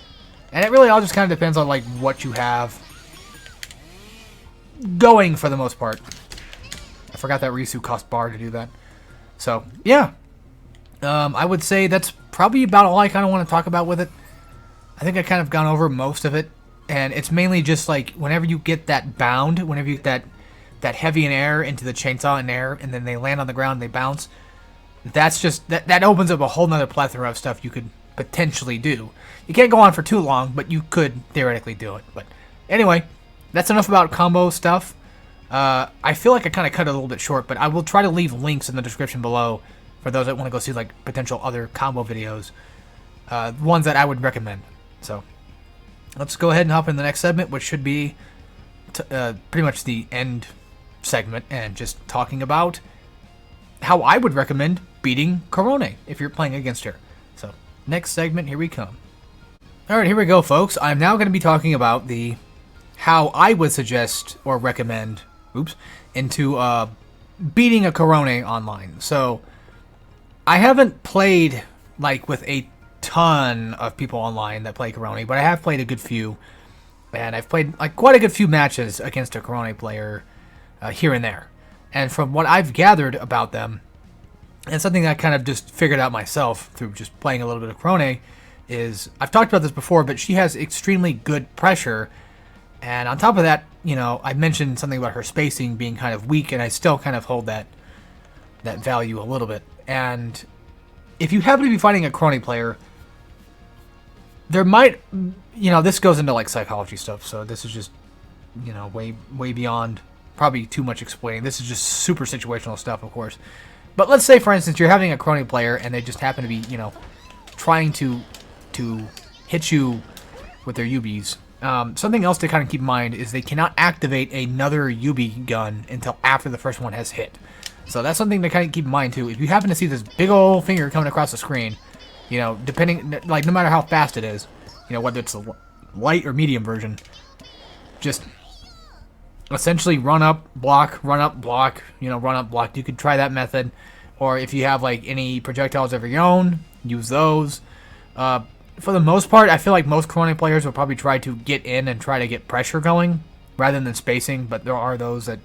S1: And it really all just kind of depends on like what you have going for the most part. I forgot that Risu cost bar to do that. So yeah. I would say that's probably about all I kind of want to talk about with it. I think I kind of gone over most of it, and it's mainly just like whenever you get that bound, whenever you get that heavy in air into the chainsaw in air, and then they land on the ground and they bounce, that's just, that opens up a whole nother plethora of stuff you could potentially do. You can't go on for too long, but you could theoretically do it. But anyway, that's enough about combo stuff. I feel like I kind of cut it a little bit short, but I will try to leave links in the description below for those that want to go see like potential other combo videos, ones that I would recommend. So let's go ahead and hop in the next segment, which should be pretty much the end segment, and just talking about how I would recommend beating Korone if you're playing against her. So next segment, here we come. Alright, here we go, folks. I'm now going to be talking about how I would suggest or recommend into beating a Korone online. So I haven't played like with a ton of people online that play Korone, but I have played a good few, and I've played like quite a good few matches against a Korone player here and there. And from what I've gathered about them, and something I kind of just figured out myself through just playing a little bit of Korone, is I've talked about this before, but she has extremely good pressure. And on top of that, you know, I mentioned something about her spacing being kind of weak, and I still kind of hold that value a little bit. And if you happen to be fighting a Korone player, there might, you know, this goes into like psychology stuff, so this is just, you know, way beyond probably too much explaining. This is just super situational stuff, of course. But let's say, for instance, you're having a Korone player and they just happen to be, you know, trying to hit you with their Ubis. Something else to kind of keep in mind is they cannot activate another Ubi gun until after the first one has hit. So that's something to kind of keep in mind too. If you happen to see this big old finger coming across the screen, you know, depending, like no matter how fast it is, you know, whether it's a light or medium version, just essentially run up, block, you know, run up, block. You could try that method, or if you have like any projectiles of your own, use those. For the most part, I feel like most Korone players will probably try to get in and try to get pressure going rather than spacing, but there are those that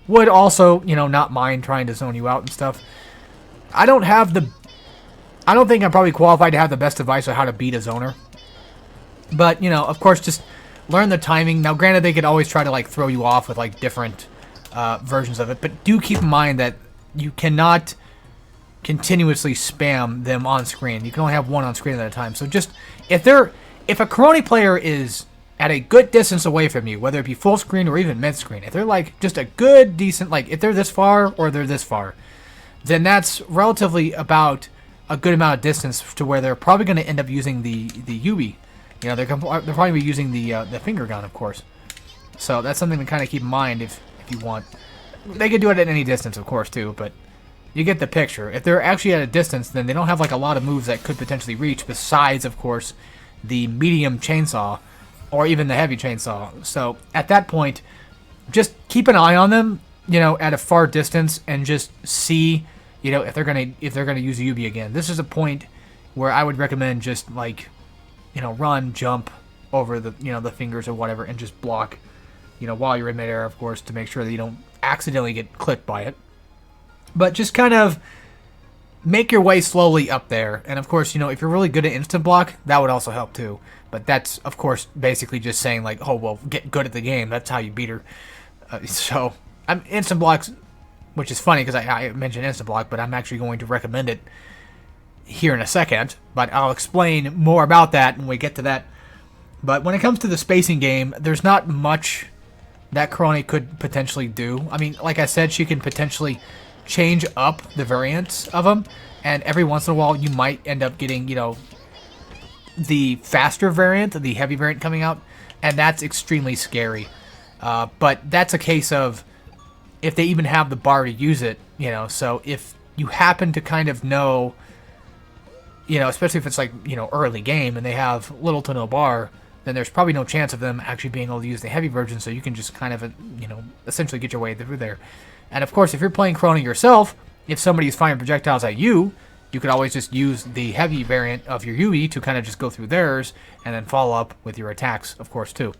S1: would also, you know, not mind trying to zone you out and stuff. I don't think I'm probably qualified to have the best advice on how to beat a zoner. But, you know, of course, just learn the timing. Now, granted, they could always try to, like, throw you off with, like, different versions of it. But do keep in mind that you cannot continuously spam them on screen. You can only have one on screen at a time. So just, if a Korone player is at a good distance away from you, whether it be full screen or even mid-screen, if they're, like, just a good, decent, like, if they're this far or they're this far, then that's relatively about a good amount of distance to where they're probably going to end up using the Yubi. You know, they're probably be using the finger gun, of course. So that's something to kind of keep in mind if you want. They could do it at any distance, of course, too, but you get the picture. If they're actually at a distance, then they don't have like a lot of moves that could potentially reach, besides, of course, the medium chainsaw or even the heavy chainsaw. So at that point, just keep an eye on them, you know, at a far distance, and just see, you know, if they're gonna use a Yubi again. This is a point where I would recommend just like, you know, run, jump over the, you know, the fingers or whatever, and just block, you know, while you're in midair, of course, to make sure that you don't accidentally get clipped by it. But just kind of make your way slowly up there. And of course, you know, if you're really good at instant block, that would also help too. But that's, of course, basically just saying like, oh, well, get good at the game. That's how you beat her. So instant blocks, which is funny because I mentioned instant block, but I'm actually going to recommend it here in a second. But I'll explain more about that when we get to that. But when it comes to the spacing game, there's not much that Korone could potentially do. I mean, like I said, she can potentially change up the variants of them, and every once in a while you might end up getting, you know, the faster variant, the heavy variant coming out, and that's extremely scary. But that's a case of if they even have the bar to use it, you know. So if you happen to kind of know, you know, especially if it's like, you know, early game and they have little to no bar, then there's probably no chance of them actually being able to use the heavy version, so you can just kind of, you know, essentially get your way through there. And of course, if you're playing Korone yourself, if somebody's firing projectiles at you, you could always just use the heavy variant of your Yui to kind of just go through theirs, and then follow up with your attacks, of course, too.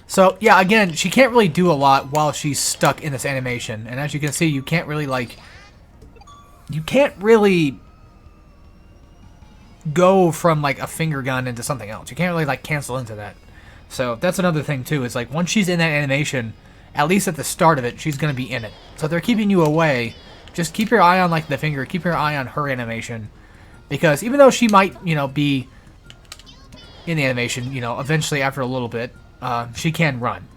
S1: So, yeah, again, she can't really do a lot while she's stuck in this animation. And as you can see, you can't really, like, you can't really go from, like, a finger gun into something else. You can't really, like, cancel into that. So that's another thing, too. Is, like, once she's in that animation, at least at the start of it, she's going to be in it. So if they're keeping you away, just keep your eye on, like, the finger. Keep your eye on her animation. Because even though she might, you know, be in the animation, you know, eventually after a little bit, she can run.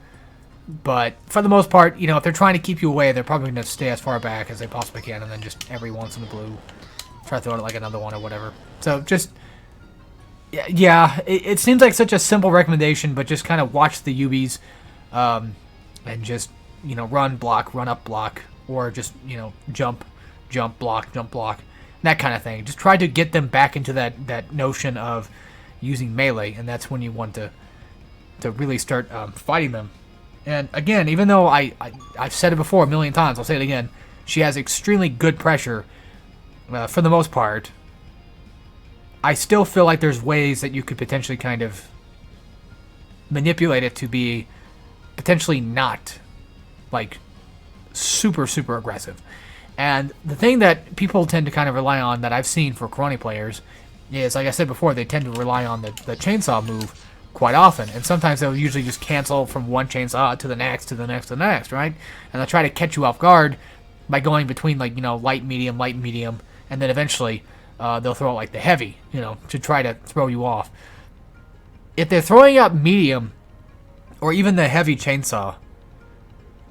S1: But for the most part, you know, if they're trying to keep you away, they're probably going to stay as far back as they possibly can, and then just every once in a blue try to throw it like another one or whatever. So just, yeah, it seems like such a simple recommendation, but just kind of watch the Yubis, and just, you know, run, block, run up, block, or just, you know, jump, block, that kind of thing. Just try to get them back into that notion of using melee, and that's when you want to really start fighting them. And again, even though I've said it before a million times, I'll say it again, she has extremely good pressure for the most part. I still feel like there's ways that you could potentially kind of manipulate it to be potentially not, like, super, super aggressive. And the thing that people tend to kind of rely on that I've seen for Korone players is, like I said before, they tend to rely on the chainsaw move quite often. And sometimes they'll usually just cancel from one chainsaw to the next, to the next, to the next, right? And they'll try to catch you off guard by going between, like, you know, light, medium, and then eventually they'll throw out, like, the heavy, you know, to try to throw you off. If they're throwing out medium or even the heavy chainsaw,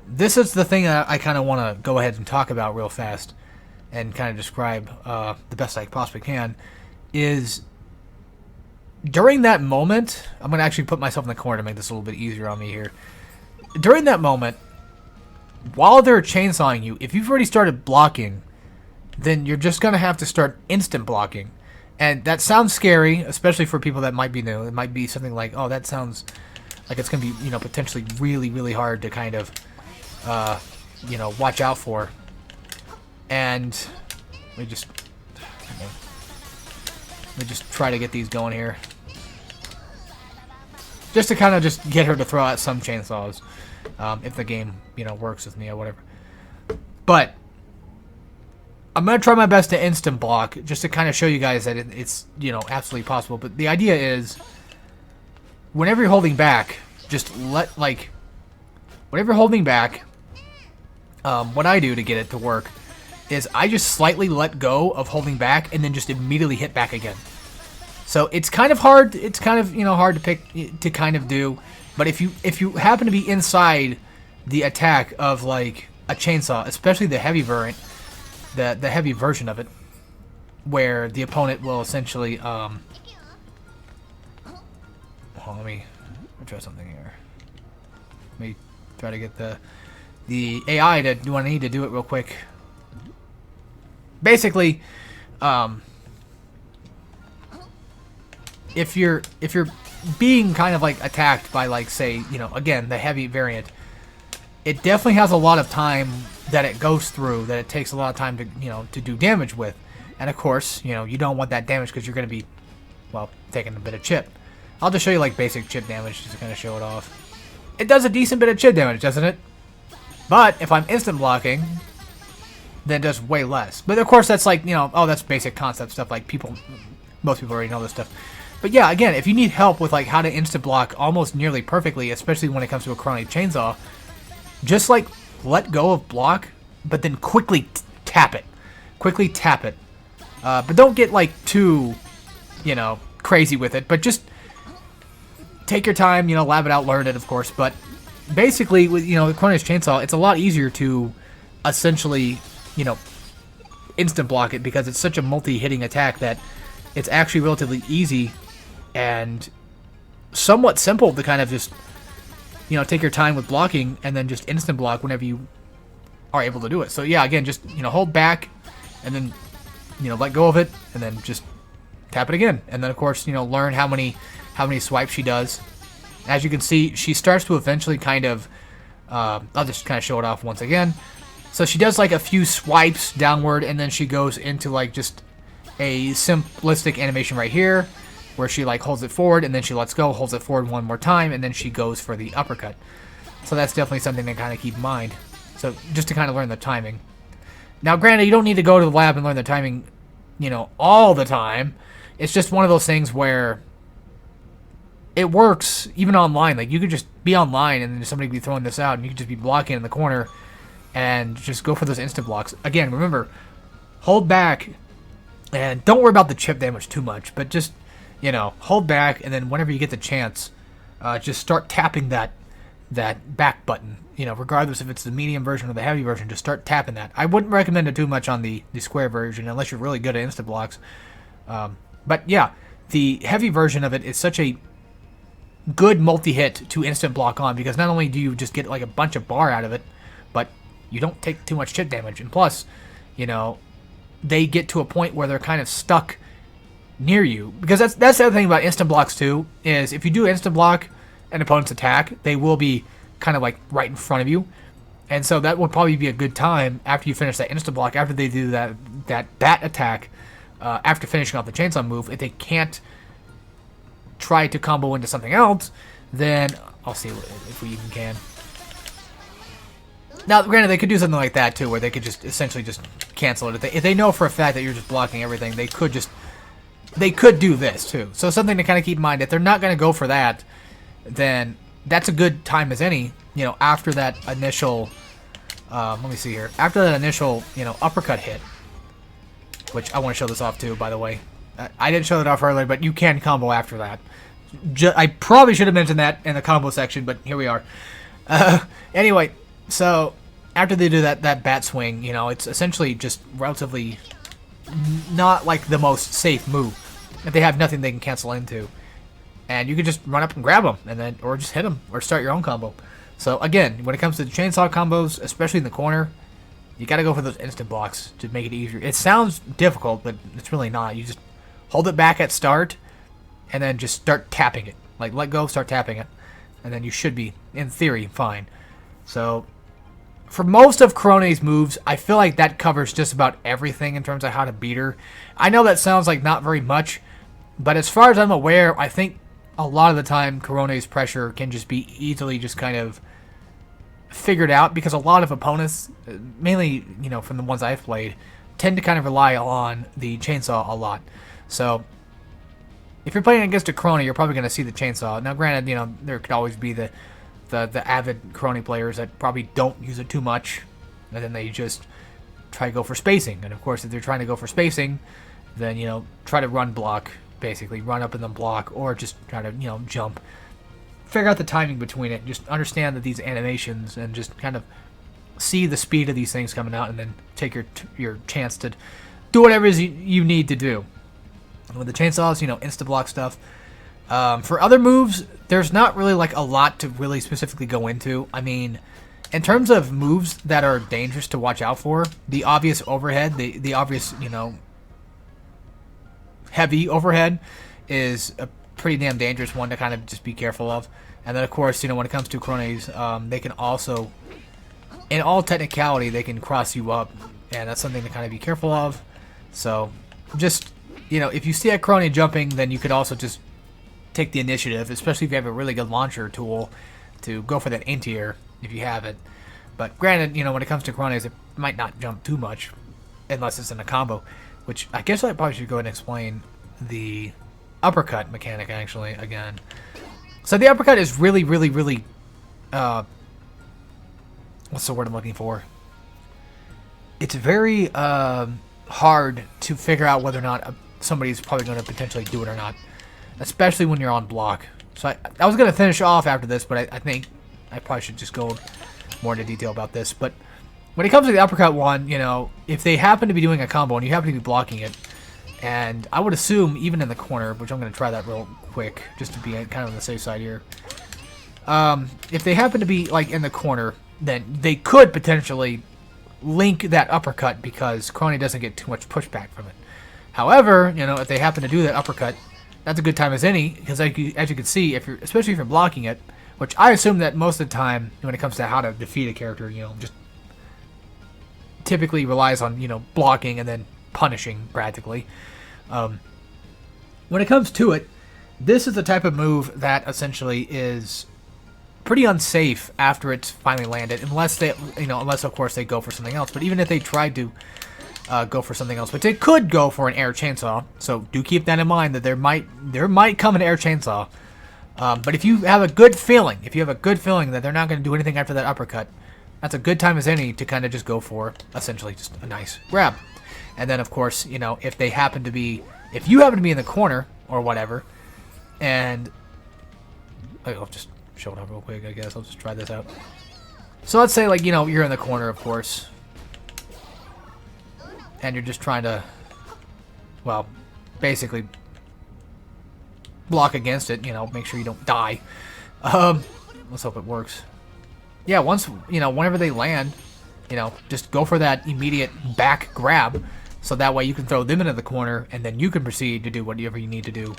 S1: this is the thing that I kind of want to go ahead and talk about real fast and kind of describe the best I possibly can, is during that moment, I'm going to actually put myself in the corner to make this a little bit easier on me here. During that moment, while they're chainsawing you, if you've already started blocking, then you're just going to have to start instant blocking. And that sounds scary, especially for people that might be new. It might be something like, oh, that sounds like it's going to be, you know, potentially really, really hard to kind of, you know, watch out for. And we just try to get these going here. Just to kind of just get her to throw out some chainsaws. If the game, you know, works with me or whatever. But I'm going to try my best to instant block, just to kind of show you guys that it's, you know, absolutely possible. But the idea is, whenever you're holding back, just let, like, whenever you're holding back, what I do to get it to work is I just slightly let go of holding back and then just immediately hit back again. So it's kind of hard, it's kind of, you know, hard to pick, to kind of do. But if you happen to be inside the attack of, like, a chainsaw, especially the heavy variant, the heavy version of it, where the opponent will essentially, hold on, let me try something here. Let me try to get the AI to do what I need to do it real quick. Basically, if you're being kind of like attacked by, like, say, you know, again, the heavy variant, it definitely has a lot of time that it goes through, that it takes a lot of time to, you know, to do damage with. And of course, you know, you don't want that damage because you're going to be, well, taking a bit of chip. I'll just show you, like, basic chip damage just to kind of show it off. It does a decent bit of chip damage, doesn't it? But if I'm instant blocking, then it does way less. But of course, that's like, you know, oh, that's basic concept stuff. Like, most people already know this stuff. But yeah, again, if you need help with, like, how to instant block almost nearly perfectly, especially when it comes to a Korone chainsaw, just, like, let go of block, but then quickly tap it. Quickly tap it. But don't get, like, too, you know, crazy with it. But just take your time, you know, lab it out, learn it, of course. But basically, with, you know, the Korone's chainsaw, it's a lot easier to essentially, you know, instant block it because it's such a multi-hitting attack that it's actually relatively easy and somewhat simple to kind of just, you know, take your time with blocking and then just instant block whenever you are able to do it. So yeah, again, just, you know, hold back and then, you know, let go of it and then just tap it again. And then, of course, you know, learn how many swipes she does. As you can see, she starts to eventually kind of, I'll just kind of show it off once again. So she does like a few swipes downward and then she goes into like just a simplistic animation right here where she like holds it forward and then she lets go, holds it forward one more time, and then she goes for the uppercut. So that's definitely something to kind of keep in mind. So just to kind of learn the timing. Now, granted, you don't need to go to the lab and learn the timing, you know, all the time. It's just one of those things where it works even online. Like, you could just be online and then somebody could be throwing this out and you could just be blocking in the corner and just go for those instant blocks. Again, remember, hold back and don't worry about the chip damage too much, but just, you know, hold back, and then whenever you get the chance, just start tapping that back button. You know, regardless if it's the medium version or the heavy version, just start tapping that. I wouldn't recommend it too much on the square version unless you're really good at instant blocks. But yeah, the heavy version of it is such a good multi-hit to instant block on because not only do you just get like a bunch of bar out of it, but you don't take too much chip damage. And plus, you know, they get to a point where they're kind of stuck near you. Because that's the other thing about instant blocks too, is if you do instant block an opponent's attack, they will be kind of like right in front of you. And so that would probably be a good time after you finish that instant block, after they do that bat attack, after finishing off the chainsaw move. If they can't try to combo into something else, then I'll see if we even can. Now, granted, they could do something like that too, where they could just essentially just cancel it. If they know for a fact that you're just blocking everything, they could do this too. So something to kind of keep in mind. If they're not going to go for that, then that's a good time as any. You know, after that initial, let me see here. After that initial, you know, uppercut hit, which I want to show this off too, by the way. I didn't show it off earlier, but you can combo after that. I probably should have mentioned that in the combo section, but here we are. Anyway, so after they do that bat swing, you know, it's essentially just relatively not like the most safe move. If they have nothing they can cancel into, and you can just run up and grab them, and then or just hit them or start your own combo. So again, when it comes to the chainsaw combos, especially in the corner, you got to go for those instant blocks to make it easier. It sounds difficult, but it's really not. You just hold it back at start, and then just start tapping it. Like, let go, start tapping it, and then you should be, in theory, fine. So for most of Korone's moves, I feel like that covers just about everything in terms of how to beat her. I know that sounds like not very much, but as far as I'm aware, I think a lot of the time Korone's pressure can just be easily just kind of figured out, because a lot of opponents, mainly, you know, from the ones I've played, tend to kind of rely on the chainsaw a lot. So if you're playing against a Korone, you're probably going to see the chainsaw. Now, granted, you know, there could always be the avid Korone players that probably don't use it too much, and then they just try to go for spacing. And of course, if they're trying to go for spacing, then, you know, try to run block, basically run up and then block, or just try to, you know, jump. Figure out the timing between it. Just understand that these animations, and just kind of see the speed of these things coming out, and then take your chance to do whatever it is you need to do. And with the chainsaws, you know, insta block stuff. For other moves, there's not really like a lot to really specifically go into. I mean, in terms of moves that are dangerous to watch out for, the obvious overhead, the obvious, you know, heavy overhead is a pretty damn dangerous one to kind of just be careful of. And then, of course, you know, when it comes to Korones, they can also, in all technicality, they can cross you up, and that's something to kind of be careful of. So, just, you know, if you see a Korone jumping, then you could also just take the initiative, especially if you have a really good launcher tool, to go for that anti-air if you have it. But granted, you know, when it comes to Korones, it might not jump too much unless it's in a combo, which I guess I probably should go ahead and explain the uppercut mechanic actually again. So the uppercut is really, really, really, what's the word I'm looking for? It's very hard to figure out whether or not somebody's probably going to potentially do it or not, especially when you're on block. So I was going to finish off after this, but I think I probably should just go more into detail about this. But when it comes to the uppercut one, you know, if they happen to be doing a combo and you happen to be blocking it, and I would assume even in the corner, which I'm going to try that real quick just to be kind of on the safe side here. If they happen to be like in the corner, then they could potentially link that uppercut because Korone doesn't get too much pushback from it. However, you know, if they happen to do that uppercut, that's a good time as any, because as you can see, especially if you're blocking it, which I assume that most of the time when it comes to how to defeat a character, you know, just typically relies on, you know, blocking and then punishing practically. When it comes to it, this is the type of move that essentially is pretty unsafe after it's finally landed, unless of course they go for something else. But even if they tried to go for something else, but they could go for an air chainsaw. So do keep that in mind, that there might come an air chainsaw. But if you have a good feeling, that they're not going to do anything after that uppercut, that's a good time as any to kind of just go for essentially just a nice grab. And then of course, you know, if you happen to be in the corner or whatever, and I'll just show it up real quick. I guess I'll just try this out. So let's say, like, you know, you're in the corner, of course, and you're just trying to, well, basically block against it, you know, make sure you don't die. Let's hope it works. Yeah, whenever they land, you know, just go for that immediate back grab, so that way you can throw them into the corner, and then you can proceed to do whatever you need to do,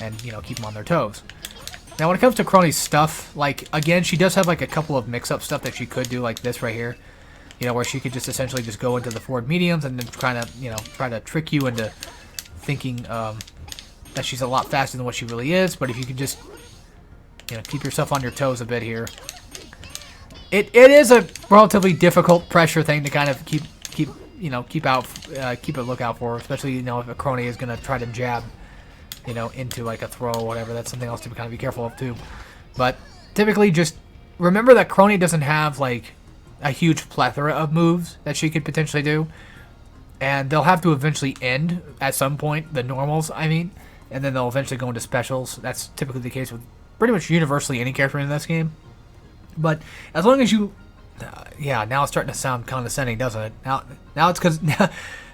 S1: and, you know, keep them on their toes. Now, when it comes to Korone's stuff, like, again, she does have, like, a couple of mix-up stuff that she could do, like this right here. You know, where she could just essentially just go into the forward mediums and then try to trick you into thinking that she's a lot faster than what she really is. But if you could just, you know, keep yourself on your toes a bit here. It is a relatively difficult pressure thing to kind of keep a lookout for, especially, you know, if a Korone is going to try to jab, you know, into like a throw or whatever. That's something else to kind of be careful of too. But typically, just remember that Korone doesn't have like a huge plethora of moves that she could potentially do, and they'll have to eventually end at some point, the normals, I mean, and then they'll eventually go into specials. That's typically the case with pretty much universally any character in this game. But as long as you, yeah, now it's starting to sound condescending, doesn't it? Now it's because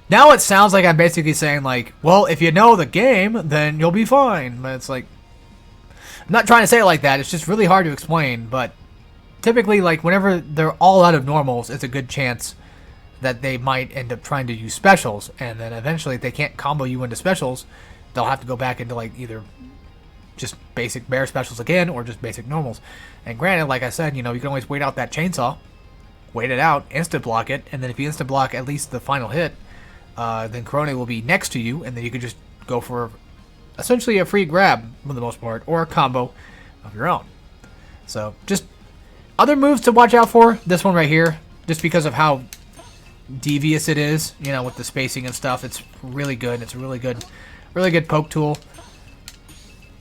S1: now it sounds like I'm basically saying, like, well, if you know the game, then you'll be fine. But it's like, I'm not trying to say it like that. It's just really hard to explain. But typically, like, whenever they're all out of normals, it's a good chance that they might end up trying to use specials. And then eventually, if they can't combo you into specials, they'll have to go back into, like, either just basic bear specials again or just basic normals. And granted, like I said, you know, you can always wait out that chainsaw. wait it out, instant block it, and then if you instant block at least the final hit, then Korone will be next to you, and then you can just go for essentially a free grab for the most part, or a combo of your own. So just other moves to watch out for. This one right here, just because of how devious it is, you know, with the spacing and stuff. It's really good. It's a really good poke tool.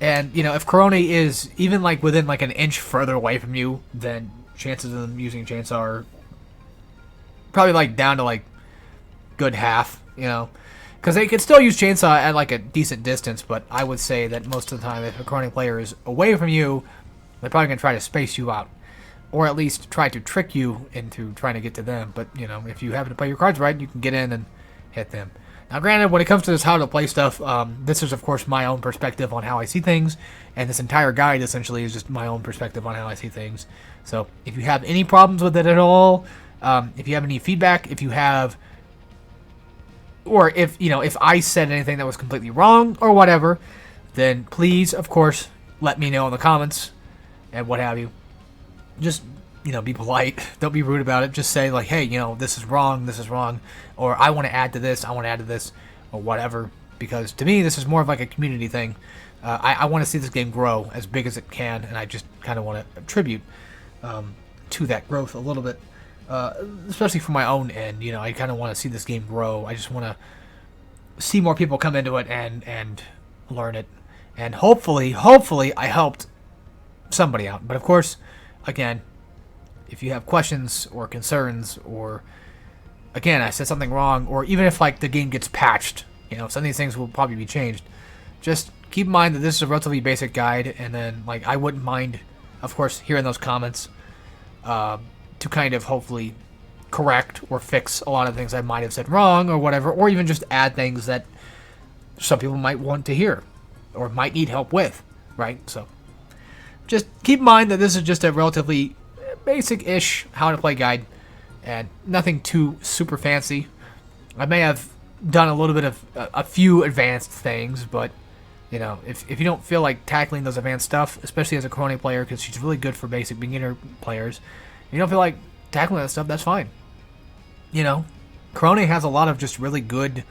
S1: And, you know, if Korone is even, like, within, like, an inch further away from you, then chances of them using Chainsaw are probably, like, down to, like, good half, you know. Because they could still use Chainsaw at, like, a decent distance, but I would say that most of the time, if a Korone player is away from you, they're probably going to try to space you out. Or at least try to trick you into trying to get to them. But, you know, if you happen to play your cards right, you can get in and hit them. Now, granted, when it comes to this how to play stuff, this is, of course, my own perspective on how I see things, and this entire guide, essentially, is just my own perspective on how I see things. So, if you have any problems with it at all, if you have any feedback, if you have, or if, you know, if I said anything that was completely wrong, or whatever, then please, of course, let me know in the comments, and what have you. Just, you know, be polite. Don't be rude about it. Just say, like, hey, you know, this is wrong, or I want to add to this, or whatever. Because to me, this is more of like a community thing. I want to see this game grow as big as it can, and I just kind of want to attribute to that growth a little bit, especially from my own end. You know, I kind of want to see this game grow. I just want to see more people come into it and learn it. And hopefully, I helped somebody out. But of course, again, if you have questions or concerns, or again, I said something wrong, or even if like the game gets patched, you know, some of these things will probably be changed. Just keep in mind that this is a relatively basic guide, and then like I wouldn't mind, of course, hearing those comments to kind of hopefully correct or fix a lot of things I might have said wrong or whatever, or even just add things that some people might want to hear or might need help with, right? So just keep in mind that this is just a relatively basic-ish how to play guide, and nothing too super fancy. I may have done a little bit of a few advanced things, but you know, if you don't feel like tackling those advanced stuff, especially as a Korone player, because she's really good for basic beginner players, if you don't feel like tackling that stuff, that's fine. You know, Korone has a lot of just really good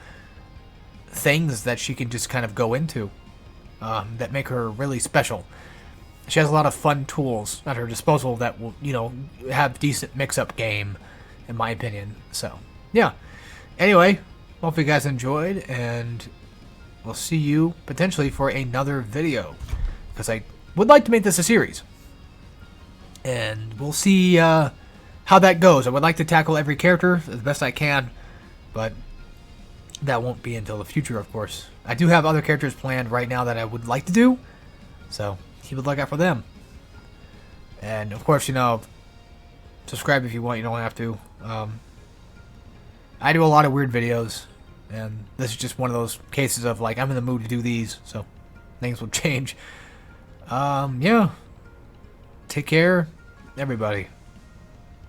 S1: things that she can just kind of go into that make her really special. She has a lot of fun tools at her disposal that will, you know, have decent mix-up game, in my opinion. So, yeah. Anyway, hope you guys enjoyed, and we'll see you potentially for another video, because I would like to make this a series. And we'll see how that goes. I would like to tackle every character as best I can, but that won't be until the future, of course. I do have other characters planned right now that I would like to do, so keep a lookout for them. And of course, you know, subscribe if you want. You don't have to. I do a lot of weird videos, and this is just one of those cases of like I'm in the mood to do these, so things will change. Yeah. Take care, everybody.